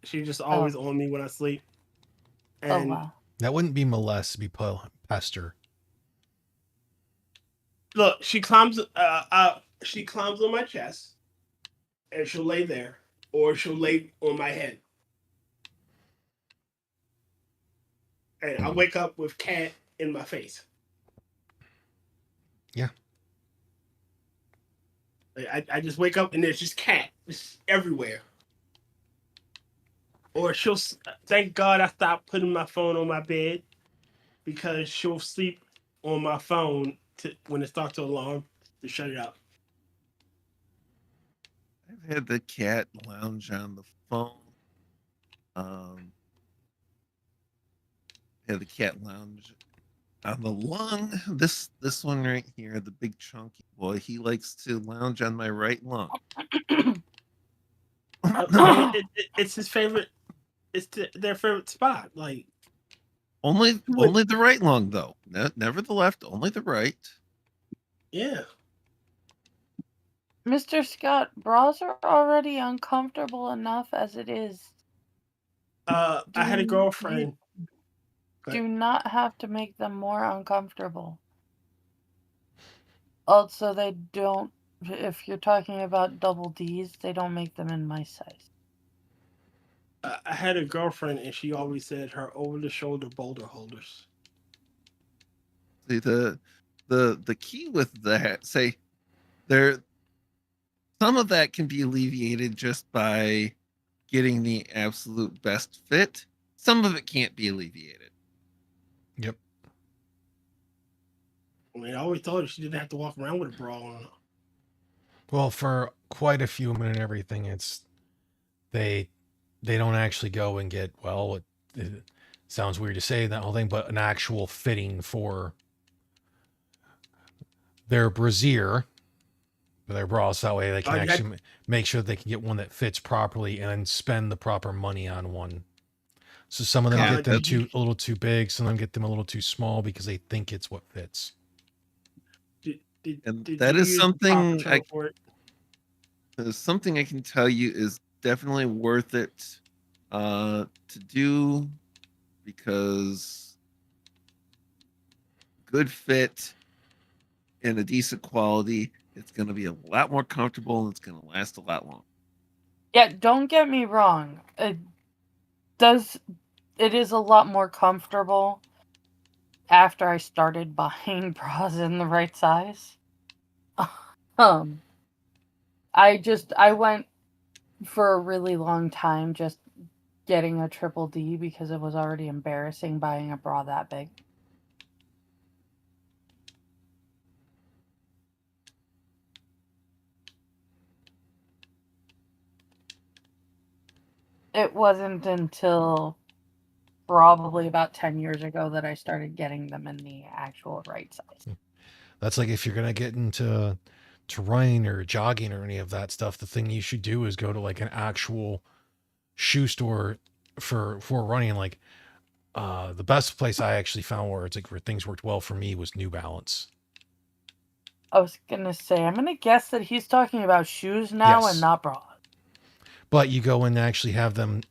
She's just always on me when I sleep. And wow. That wouldn't be molest, it'd be pester. Look, she climbs on my chest, and she'll lay there, or she'll lay on my head. And I wake up with cat in my face. Yeah. I just wake up and there's just cat just everywhere. Or she'll, thank God I stopped putting my phone on my bed, because she'll sleep on my phone when it starts to alarm to shut it up. I've had the cat lounge on the phone. Had the cat lounge on the lung. This one right here, the big chunky boy, he likes to lounge on my right lung. It's his favorite. It's their favorite spot. Like Only the right lung though. Never the left. Only the right. yeah. Mr. Scott, bras are already uncomfortable enough as it is. I had a Do girlfriend. Do not have to make them more uncomfortable. Also, they don't. If you're talking about double D's, they don't make them in my size. I had a girlfriend, and she always said her over-the-shoulder boulder holders. See, the key with that, say, there, some of that can be alleviated just by getting the absolute best fit. Some of it can't be alleviated. Yep. I mean, I always told her she didn't have to walk around with a bra on. Well, for quite a few women and everything, it's they don't actually go and get, well, it sounds weird to say that whole thing, but an actual fitting for their brassiere, their bras. That way they can actually make sure they can get one that fits properly and then spend the proper money on one. So some of them get them a little too big, some of them get them a little too small because they think it's what fits. That is something I can tell you is definitely worth it to do, because good fit and a decent quality, it's going to be a lot more comfortable and it's going to last a lot longer. Yeah, don't get me wrong. It is a lot more comfortable after I started buying bras in the right size. I went for a really long time just getting a triple D because it was already embarrassing buying a bra that big. It wasn't until probably about 10 years ago that I started getting them in the actual right size. That's like if you're gonna get into running or jogging or any of that stuff, the thing you should do is go to like an actual shoe store for running. Like the best place I actually found where it's like where things worked well for me was New Balance. I was gonna say, I'm gonna guess that he's talking about shoes now. Yes. And not bras. But you go in and actually have them,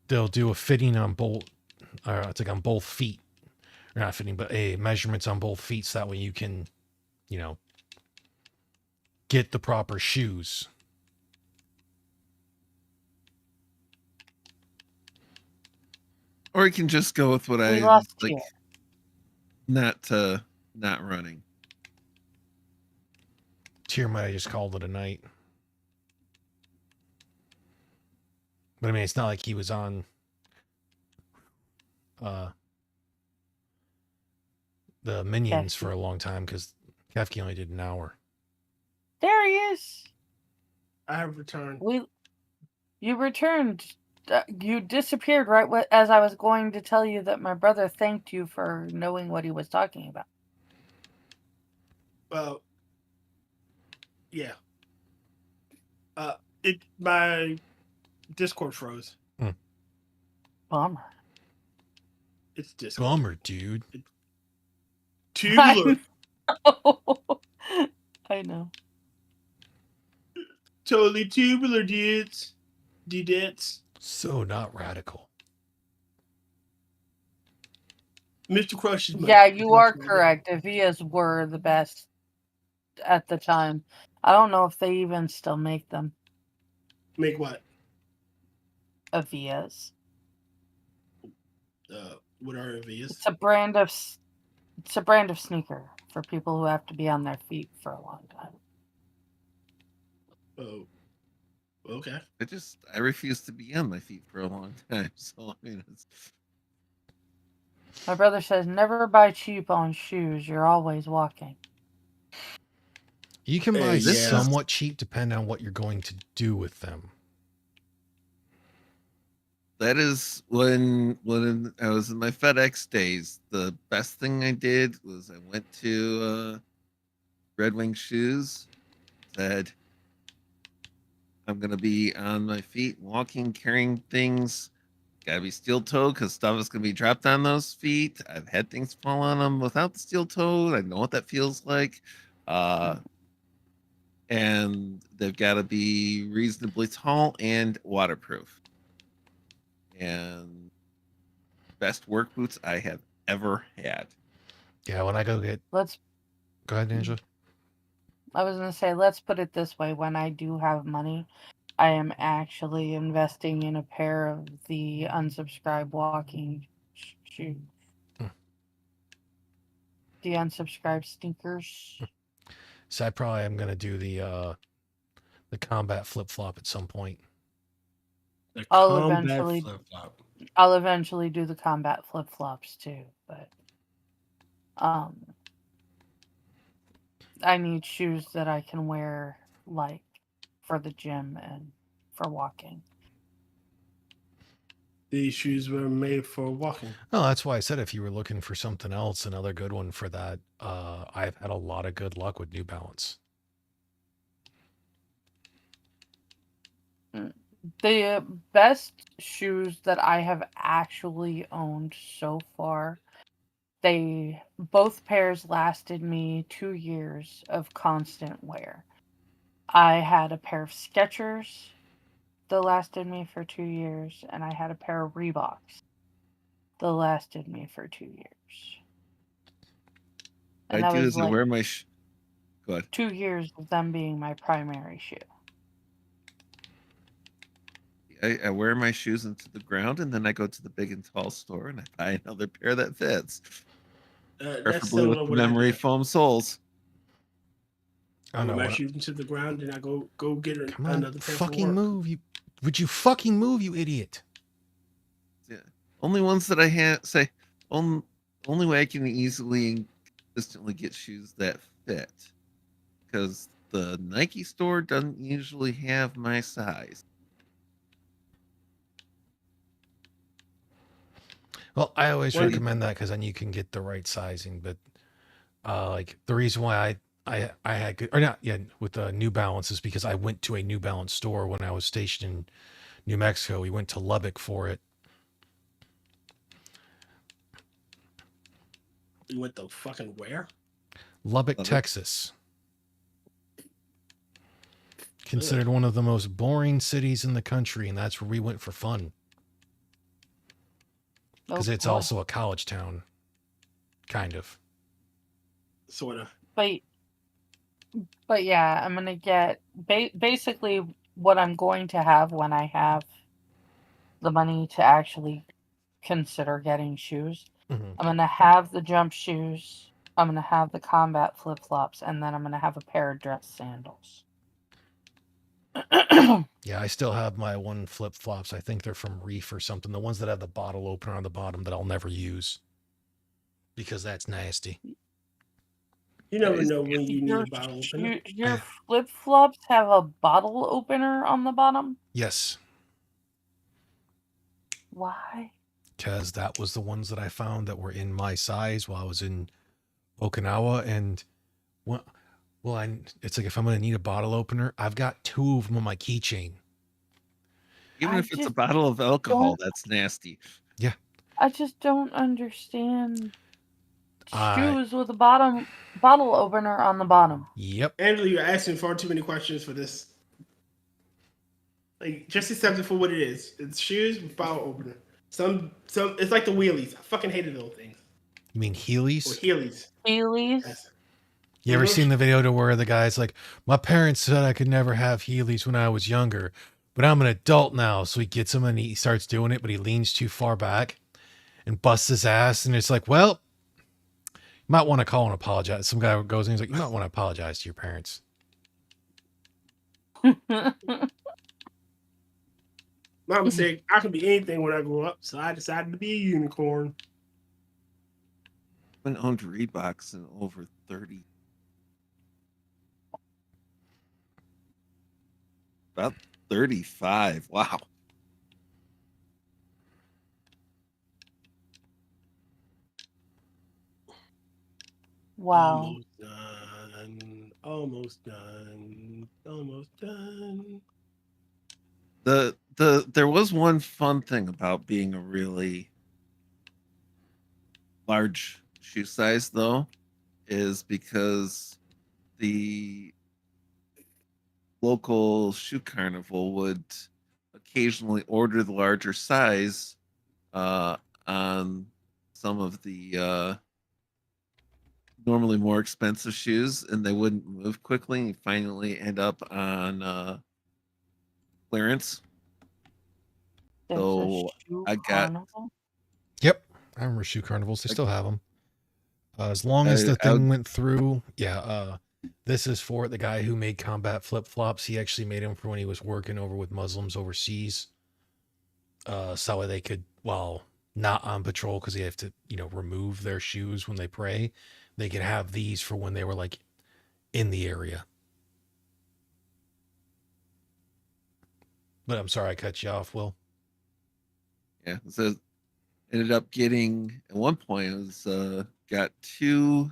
they'll do a fitting on both, it's like on both feet. Or not fitting, but measurements on both feet, so that way you can, get the proper shoes. Or you can just go with what We I lost like, you. not running. Tier might have just called it a night. But I mean, it's not like he was on the Minions for a long time, because Kefki only did an hour. There he is. I have returned. You returned. You disappeared right as I was going to tell you that my brother thanked you for knowing what he was talking about. Well, yeah. My Discord froze. Bummer. It's Discord. Bummer, dude. Tubular. I know. Totally tubular, dudes. Dudettes. So not radical. Mr. Crush is Yeah, you are correct. Avias were the best at the time. I don't know if they even still make them. Make what? Avias. What are Avias? It's a brand of sneaker for people who have to be on their feet for a long time. Oh, okay. I refuse to be on my feet for a long time. So I mean, My brother says, never buy cheap on shoes. You're always walking. You can buy somewhat cheap depending on what you're going to do with them. That is when I was in my FedEx days. The best thing I did was I went to Red Wing Shoes, said, I'm gonna be on my feet, walking, carrying things. Gotta be steel toed because stuff is gonna be dropped on those feet. I've had things fall on them without the steel toed. I know what that feels like. And they've got to be reasonably tall and waterproof. And best work boots I have ever had. Yeah, when I go get. Let's. Go ahead, Angela. I was gonna say, let's put it this way: when I do have money, I am actually investing in a pair of the unsubscribe walking shoes. The unsubscribe sneakers. So I probably am gonna do the combat flip flop at some point. The I'll combat eventually- flip-flop. I'll eventually do the combat flip flops too, but I need shoes that I can wear like for the gym and for walking. These shoes were made for walking. Oh, that's why I said if you were looking for something else, another good one for that. I've had a lot of good luck with New Balance. The best shoes that I have actually owned so far, they both pairs lasted me 2 years of constant wear. I had a pair of Skechers that lasted me for 2 years, and I had a pair of Reeboks that lasted me for 2 years. And What I that do was is I like wear my. Go ahead. 2 years of them being my primary shoe. I wear my shoes into the ground, and then I go to the big and tall store and I buy another pair that fits, That's preferably similar with the what I memory do. foam soles. I Oh wear no! my shoes into the ground, and I go get Come on, another pair for fucking work. move! Would you fucking move, you idiot? Yeah. Only ones that I have say only way I can easily and consistently get shoes that fit, because the Nike store doesn't usually have my size. Well, I always Well, recommend that because then you can get the right sizing. But like the reason why I had good or not yeah with the New Balance is because I went to a New Balance store when I was stationed in New Mexico. We went to Lubbock for it. you went to fucking where? Lubbock, Lubbock? Texas. Considered one of the most boring cities in the country, and that's where we went for fun. Because Oh, it's boy. also a college town. Kind of. Sort of. But yeah, I'm gonna get basically what I'm going to have when I have the money to actually consider getting shoes. Mhm. I'm gonna have the jump shoes. I'm gonna have the combat flip flops, and then I'm gonna have a pair of dress sandals. Yeah, I still have my one flip flops. I think they're from Reef or something. The ones that have the bottle opener on the bottom that I'll never use. Because that's nasty. You never is- know when you need Your a bottle opener. your flip flops have a bottle opener on the bottom. Yes. Why? Because that was the ones that I found that were in my size while I was in Okinawa. And well, it's like if I'm going to need a bottle opener, I've got 2 of them on my keychain. Even I if it's a just bottle of alcohol, don't- that's nasty. I just don't understand I- shoes with a bottle opener on the bottom. Yep. Angela, you're asking far too many questions for this. Like, just accept it for what it is. It's shoes with bottle opener. Some it's like the wheelies. I fucking hated those things. You mean Or Heelys? Heelys. Heelys. Yes. You ever Mhm. seen the video to where the guy's like, my parents said I could never have Heelys when I was younger, but I'm an adult now. So he gets them and he starts doing it, but he leans too far back and busts his ass. And it's like, well, you might want to call and apologize. Some guy goes in, he's like, you might want to apologize to your parents. Mama said I could be anything when I grow up, so I decided to be a unicorn. I haven't owned Reeboks in over 30. About 35. Wow. Wow. Almost done. Almost done. Almost done. There was one fun thing about being a really large shoe size though, is because the local shoe carnival would occasionally order the larger size on some of the normally more expensive shoes, and they wouldn't move quickly. And you finally end up on clearance. There's a So shoe I got carnival. Yep, I remember shoe carnivals. They still have them. As long as the I thing went through, yeah. This is for the guy who made combat flip flops. He actually made them for when he was working over with Muslims overseas. So they could, while not on patrol, because they have to, remove their shoes when they pray. They could have these for when they were like in the area. But I'm sorry I cut you off, Will. yeah, so ended up getting at one point it was got two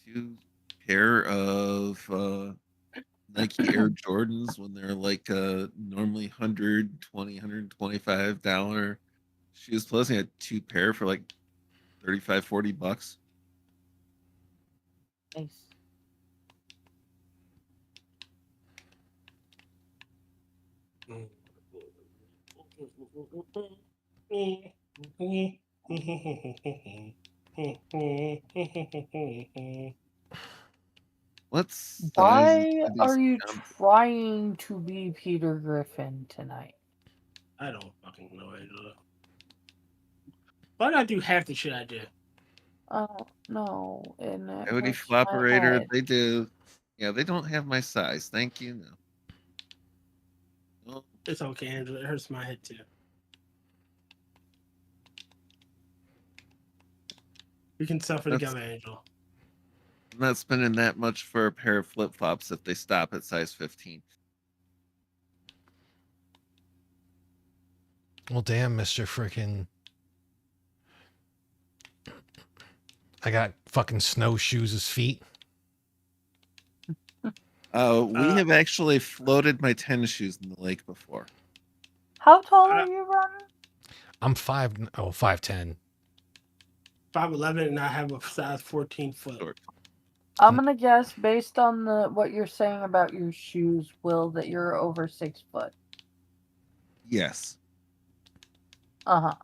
two pair of Nike Air Jordans when they're like normally $125 shoes plus. I had two pair for like $35-40. Nice. What size Why do these are you come? trying to be Peter Griffin tonight? I don't fucking know, Angela. But I do half the shit I do. Oh no, and it Coyote hurts my Flopperator, head. they do. Yeah, they don't have my size. Thank you. No. Oh, It's okay, Angela. It hurts my head too. We can suffer That's- together, Angela. I'm not spending that much for a pair of flip flops if they stop at size 15. Well, damn, Mr. Frickin'. I got fucking snowshoes as feet. We have actually floated my tennis shoes in the lake before. How tall are you, Ron? I'm 5'10". 5'11", and I have a size 14 foot. Short. I'm gonna guess based on what you're saying about your shoes, Will, that you're over 6 foot. Yes. Uh-huh.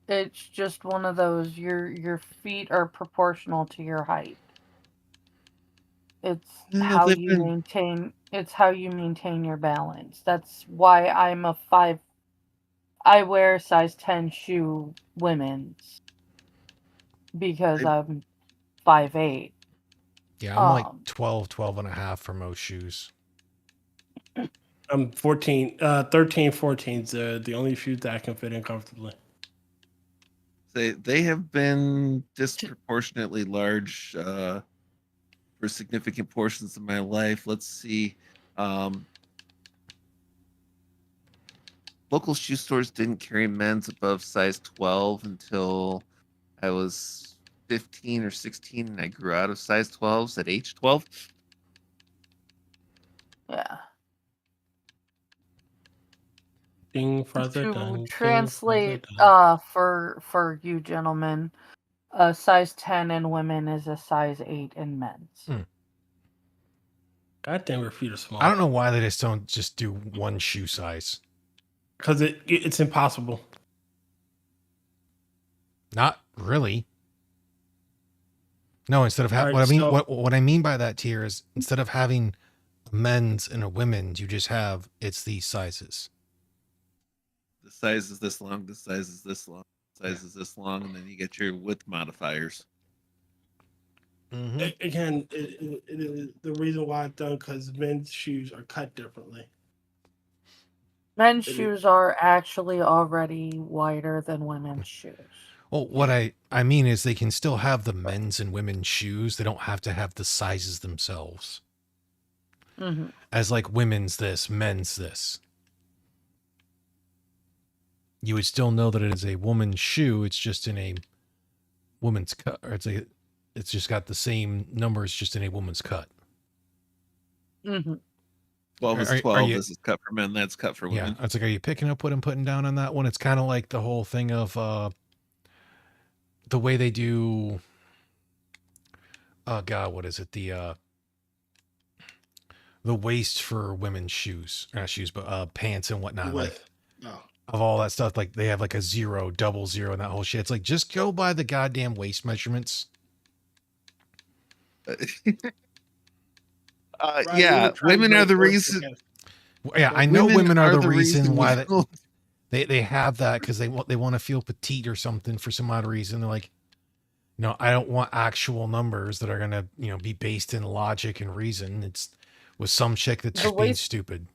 It's just one of those. Your feet are proportional to your height. It's Yeah, how they've you been- maintain. It's how you maintain your balance. That's why I'm a 5. I wear size 10 shoe women's because I'm 5'8". Yeah, I'm like Um. 12 and a half for most shoes. I'm 14, 13, 14 is the only shoes that I can fit in comfortably. They have been disproportionately large for significant portions of my life. Let's see. Local shoe stores didn't carry men's above size 12 until I was 15 or 16, and I grew out of size 12s at age 12. Yeah. Ding further To done. translate, for you gentlemen, a size 10 in women is a size 8 in men's. God damn, your feet are small. I don't know why they just don't just do one shoe size. Because it's impossible. Not really. No, instead of Alright, what I mean, so- what I mean by that tier is instead of having a men's and a women's, you just have it's these sizes. The size is this long, the size is this long, the size is this long, and then you get your width modifiers. Again, the reason why it's done because men's shoes are cut differently. Men's It is- shoes are actually already wider than women's shoes. Well, what I mean is they can still have the men's and women's shoes. They don't have to have the sizes themselves. Hmm. as like women's this, men's this. You would still know that it is a woman's shoe. It's just in a woman's cut, or it's just got the same numbers, just in a woman's cut. Hmm. 12 is Are 12. you? This is cut for men. That's cut for Yeah, women. it's like, are you picking up what I'm putting down on that one? It's kind of like the whole thing of the way they do. Oh God, what is it? The waist for women's shoes, not shoes, but pants and whatnot. Like With oh, of all that stuff, like they have like a 0, 00, and that whole shit. It's like, just go by the goddamn waist measurements. right, Yeah, even trying to women are break the forth reason. together. Yeah, I know women are the reason we why don't- they have that, because they want to feel petite or something for some odd reason. They're like, no, I don't want actual numbers that are gonna be based in logic and reason. It's with some chick that's The just being waist- stupid.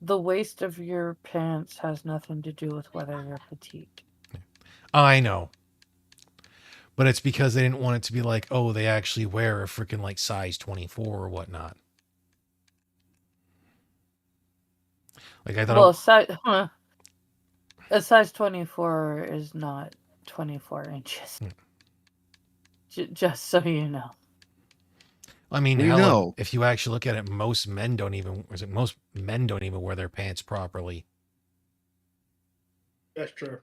The waist of your pants has nothing to do with whether you're petite. I know, but it's because they didn't want it to be like, oh, they actually wear a freaking like size 24 or whatnot. Like I thought. Well, a size 24 is not 24 inches. Just so you know. I mean, We hell, know. if you actually look at it, most men don't even wear their pants properly. That's true.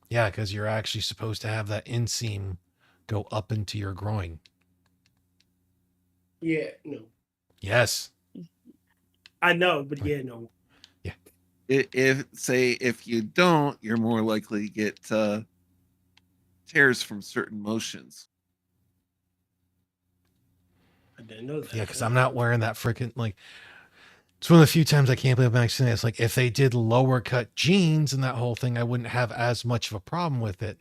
Yeah, because you're actually supposed to have that inseam go up into your groin. Yeah, no, Yes. I know, but yeah, no. If you don't, you're more likely to get tears from certain motions. I didn't know that. Yeah, because I'm not wearing that freaking like. It's one of the few times I can't believe I'm actually saying it's like, if they did lower cut jeans and that whole thing, I wouldn't have as much of a problem with it.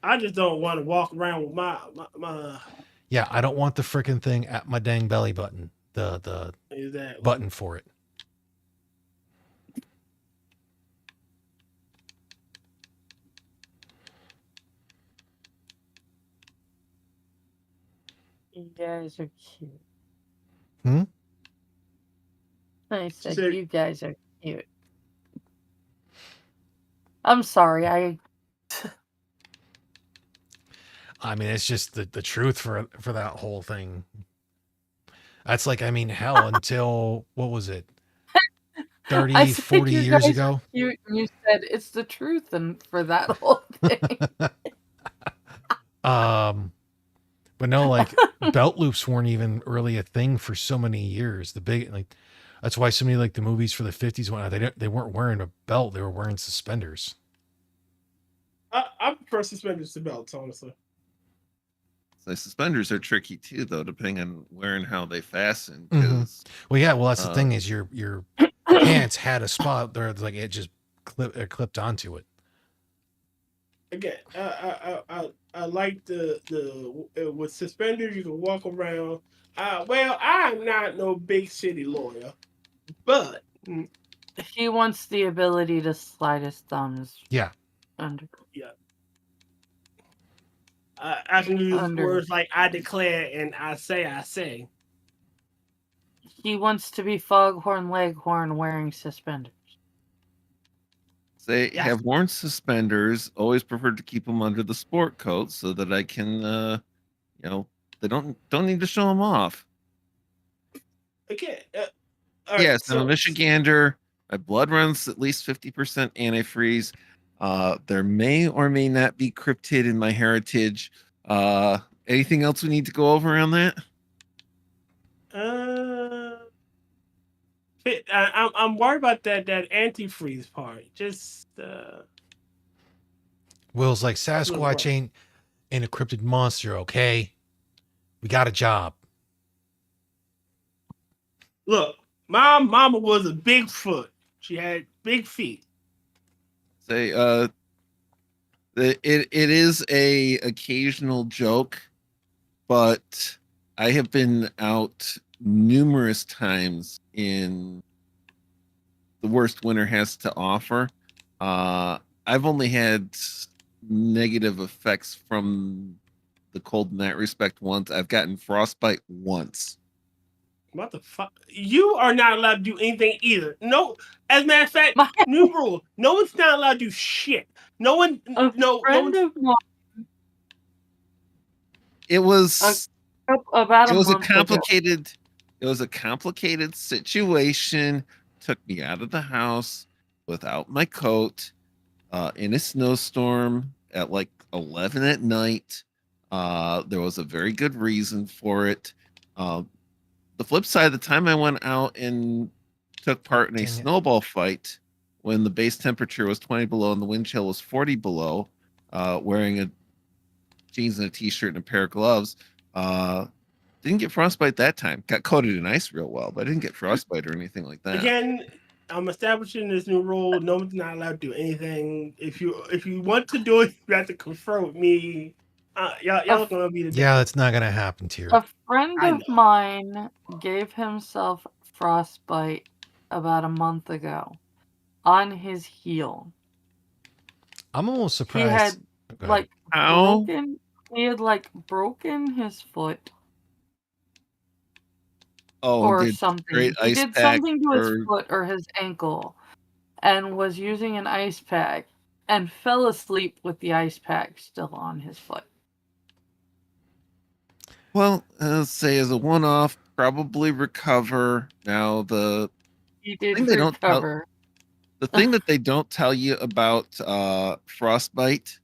I just don't want to walk around with my Yeah, I don't want the freaking thing at my dang belly button. The exactly. button for it. You guys are cute. Hmm? I said said- you guys are cute. I'm sorry, I mean, it's just the truth for that whole thing. That's like, I mean, hell, until what was it? 30, I said 40 you years guys ago. you said it's the truth, and for that whole thing. But no, like belt loops weren't even really a thing for so many years. That's why so many like the movies for the 50s went. They weren't wearing a belt; they were wearing suspenders. I prefer suspenders to belts, honestly. So suspenders are tricky too, though, depending on where and how they fasten. Mhm. 'Cause, Well, yeah. Well, that's the thing is your pants had a spot there, like it just clipped onto it. Again, I like the with suspenders you can walk around. Well, I'm not no big city lawyer, but He wants the ability to slide his thumbs Yeah. under. I can use Under. words like I declare and I say. He wants to be Foghorn Leghorn wearing suspenders. they Yes. have worn suspenders. Always preferred to keep them under the sport coat so that I can, they don't need to show them off. Again, all right, Yes, I'm a Michigander. My blood runs at least 50% antifreeze. There may or may not be cryptid in my heritage. Anything else we need to go over on that? I'm worried about that antifreeze part. Just Will's like, little Sasquatch rough. ain't a cryptid monster. Okay, we got a job. look. My mama was a Bigfoot. She had big feet. Say, it is a occasional joke, but I have been out numerous times in the worst winter has to offer. I've only had negative effects from the cold in that respect once. I've gotten frostbite once. What the fuck? You are not allowed to do anything either. No, as a matter of fact, My- new rule: no one's not allowed to do shit. No one, A no friend one's. of mine It was about it a was a month ago. complicated it was a complicated situation. Took me out of the house without my coat in a snowstorm at like 11 at night. There was a very good reason for it. The flip side, the time I went out and took part in a Dang it. snowball fight when the base temperature was 20 below and the wind chill was 40 below, wearing a jeans and a t-shirt and a pair of gloves, didn't get frostbite that time. Got coated in ice real well, but I didn't get frostbite or anything like that. Again, I'm establishing this new rule: no one's not allowed to do anything. If you want to do it, you have to confer with me. Y'all gonna be the Yeah, that's not gonna happen to A you. friend I of know. mine gave himself frostbite about a month ago on his heel. I'm almost He surprised. had Go ahead. like Ow. broken. He had like broken his foot Oh, or did something. great He ice did pack something to his or foot or his ankle, and was using an ice pack, and fell asleep with the ice pack still on his foot. well, let's say as a one-off, probably recover. Now He did thing they don't tell- recover. the thing that they don't tell you about frostbite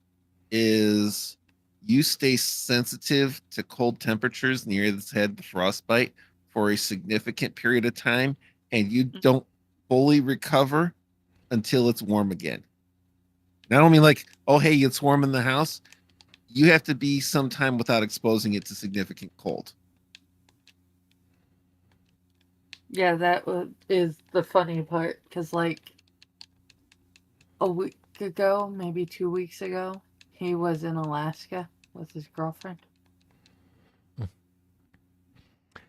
is you stay sensitive to cold temperatures in the area that's had the frostbite for a significant period of time, and you don't fully recover until it's warm again. And I don't mean like, oh, hey, it's warm in the house. You have to be some time without exposing it to significant cold. Yeah, that is the funny part, because like a week ago, maybe 2 weeks ago, he was in Alaska with his girlfriend.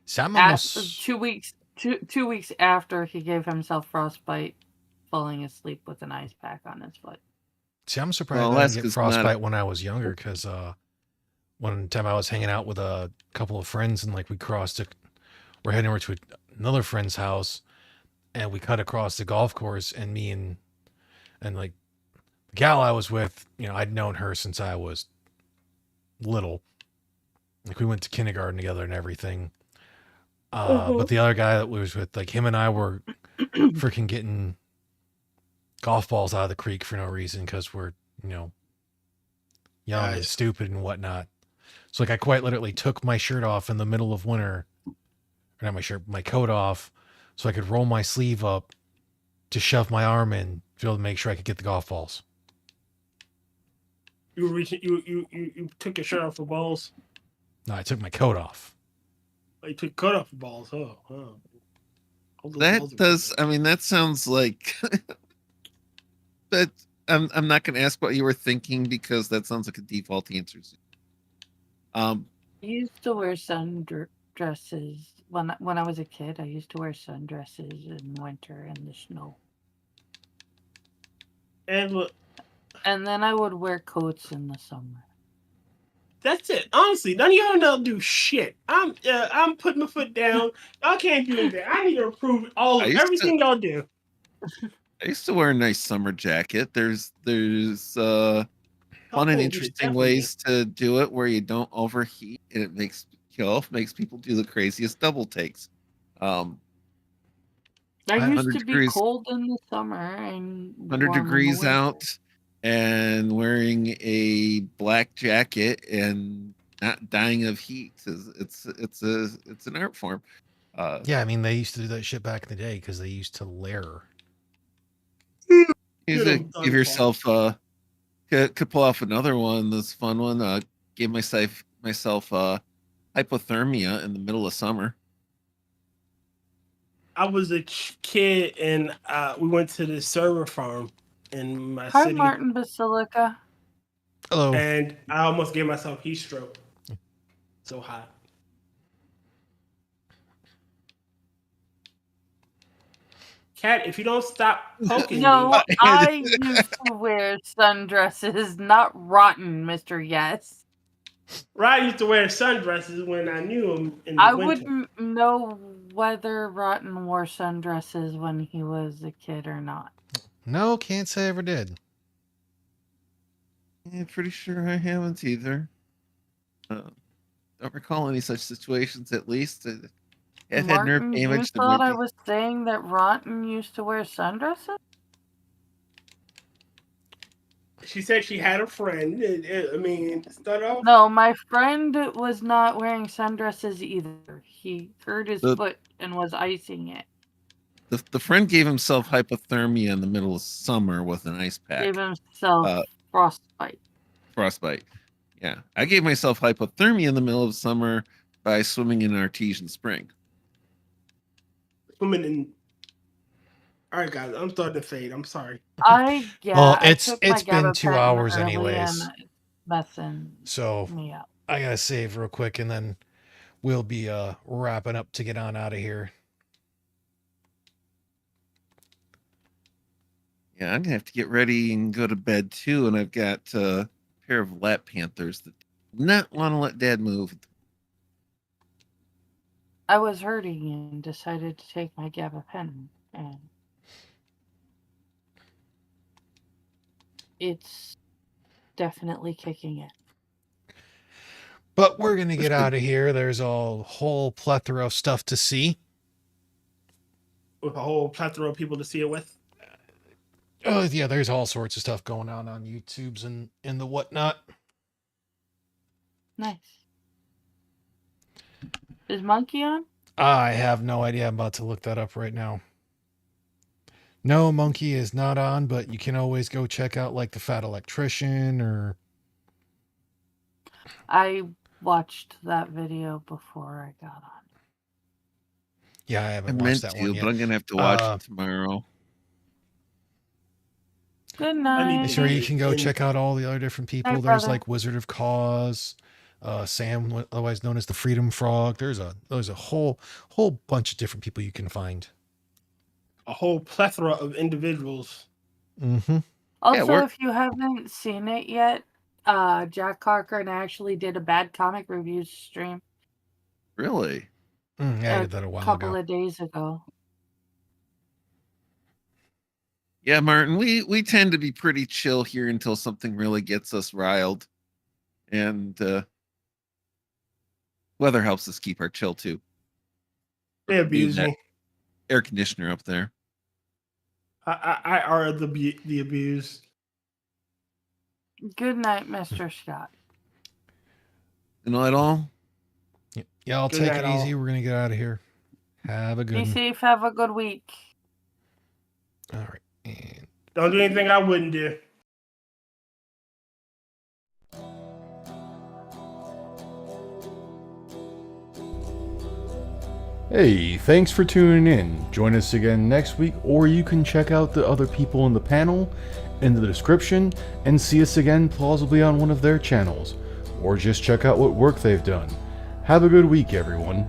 See, I'm At, almost 2 weeks, 2 weeks after he gave himself frostbite, falling asleep with an ice pack on his foot. See, I'm surprised Well, I didn't get Alaska's not a- frostbite when I was younger, because one time I was hanging out with a couple of friends and like we're heading over to another friend's house, and we cut across the golf course, and me and like the gal I was with, I'd known her since I was little. Like we went to kindergarten together and everything. But the other guy that we was with, like him and I were freaking getting golf balls out of the creek for no reason because we're, young and Guys. stupid and whatnot. So like I quite literally took my shirt off in the middle of winter, or not my shirt, my coat off, so I could roll my sleeve up to shove my arm in to be able to make sure I could get the golf balls. You were reaching. You took your shirt off for balls. No, I took my coat off. Oh, you took cut off for balls. Oh. All those That balls are does. good. I mean, that sounds like. But I'm not going to ask what you were thinking because that sounds like a default answer. I used to wear sundresses when I was a kid. I used to wear sundresses in winter in the snow, And look, and then I would wear coats in the summer. that's it. Honestly, none of y'all know do shit. I'm putting my foot down. Y'all can't do anything. I need to approve I used to- everything y'all do. I used to wear a nice summer jacket. There's fun Oh, and you interesting definitely- ways to do it where you don't overheat and it makes people do the craziest double takes. I 100 used to be degrees. cold in the summer and 100 warm in the degrees winter. out and wearing a black jacket and not dying of heat it's an art form. Yeah, I mean they used to do that shit back in the day because they used to layer. You Get 'em done, give yourself could pull off another one. This fun one. Gave myself hypothermia in the middle of summer. I was a kid and we went to the server farm in my Hi, city, Martin Basilica. Hello. and I almost gave myself heat stroke. So hot. Cat, if you don't stop poking No, me, I used to wear sundresses, not Rotten, Mr. Yes. Rod used to wear sundresses when I knew him in the I winter. wouldn't know whether Rotten wore sundresses when he was a kid or not. No, can't say I ever did. Yeah, pretty sure I haven't either. Don't recall any such situations, at least. I've had nerve Martin, you damage. that thought I maybe- was saying that Rotten used to wear sundresses? She said she had a friend. I mean, start off. No, my friend was not wearing sundresses either. He hurt his The- foot and was icing it. The friend gave himself hypothermia in the middle of summer with an ice pack. Gave himself frostbite. Frostbite. Yeah. I gave myself hypothermia in the middle of summer by swimming in an artesian spring. Swimming in. All right, guys, I'm starting to fade. I'm sorry. I Well, I it's took my been 2 gabapentin hours early anyways. and it's messing So me up. I gotta save real quick, and then we'll be wrapping up to get on out of here. Yeah, I'm gonna have to get ready and go to bed too, and I've got a pair of lap panthers that do not want to let Dad move. I was hurting and decided to take my gabapentin, and it's definitely kicking in. But we're gonna get out of here. There's a whole plethora of stuff to see. With a whole plethora of people to see it with. Oh yeah, there's all sorts of stuff going on YouTube's and the whatnot. Nice. Is Monkey on? I have no idea. I'm about to look that up right now. No, Monkey is not on, but you can always go check out like the Fat Electrician or I watched that video before I got on. yeah, I I haven't meant watched that to, one but yet. I'm gonna have to watch Uh, it tomorrow. Good night. Sure, you can go And- check out all the other different people. Hi, There's brother. like Wizard of Cause, Sam, otherwise known as the Freedom Frog. There's a whole bunch of different people you can find. A whole plethora of individuals. Mm-hmm. Also, we're- if you haven't seen it yet, Jack Cochran actually did a bad comic reviews stream Really? Yeah, I a did that a while couple ago. of days ago. Yeah, Martin, we tend to be pretty chill here until something really gets us riled. And weather helps us keep our chill too. They abuse that me. air conditioner up there. I are the abused. Good night, Mr. Scott. You know it all? Yeah, I'll Good take night, it all. easy. We're gonna get out of here. Have a good Be one. safe. Have a good week. All right. And Don't do anything I wouldn't do. Hey, thanks for tuning in. Join us again next week, or you can check out the other people in the panel in the description and see us again plausibly on one of their channels, or just check out what work they've done. Have a good week, everyone.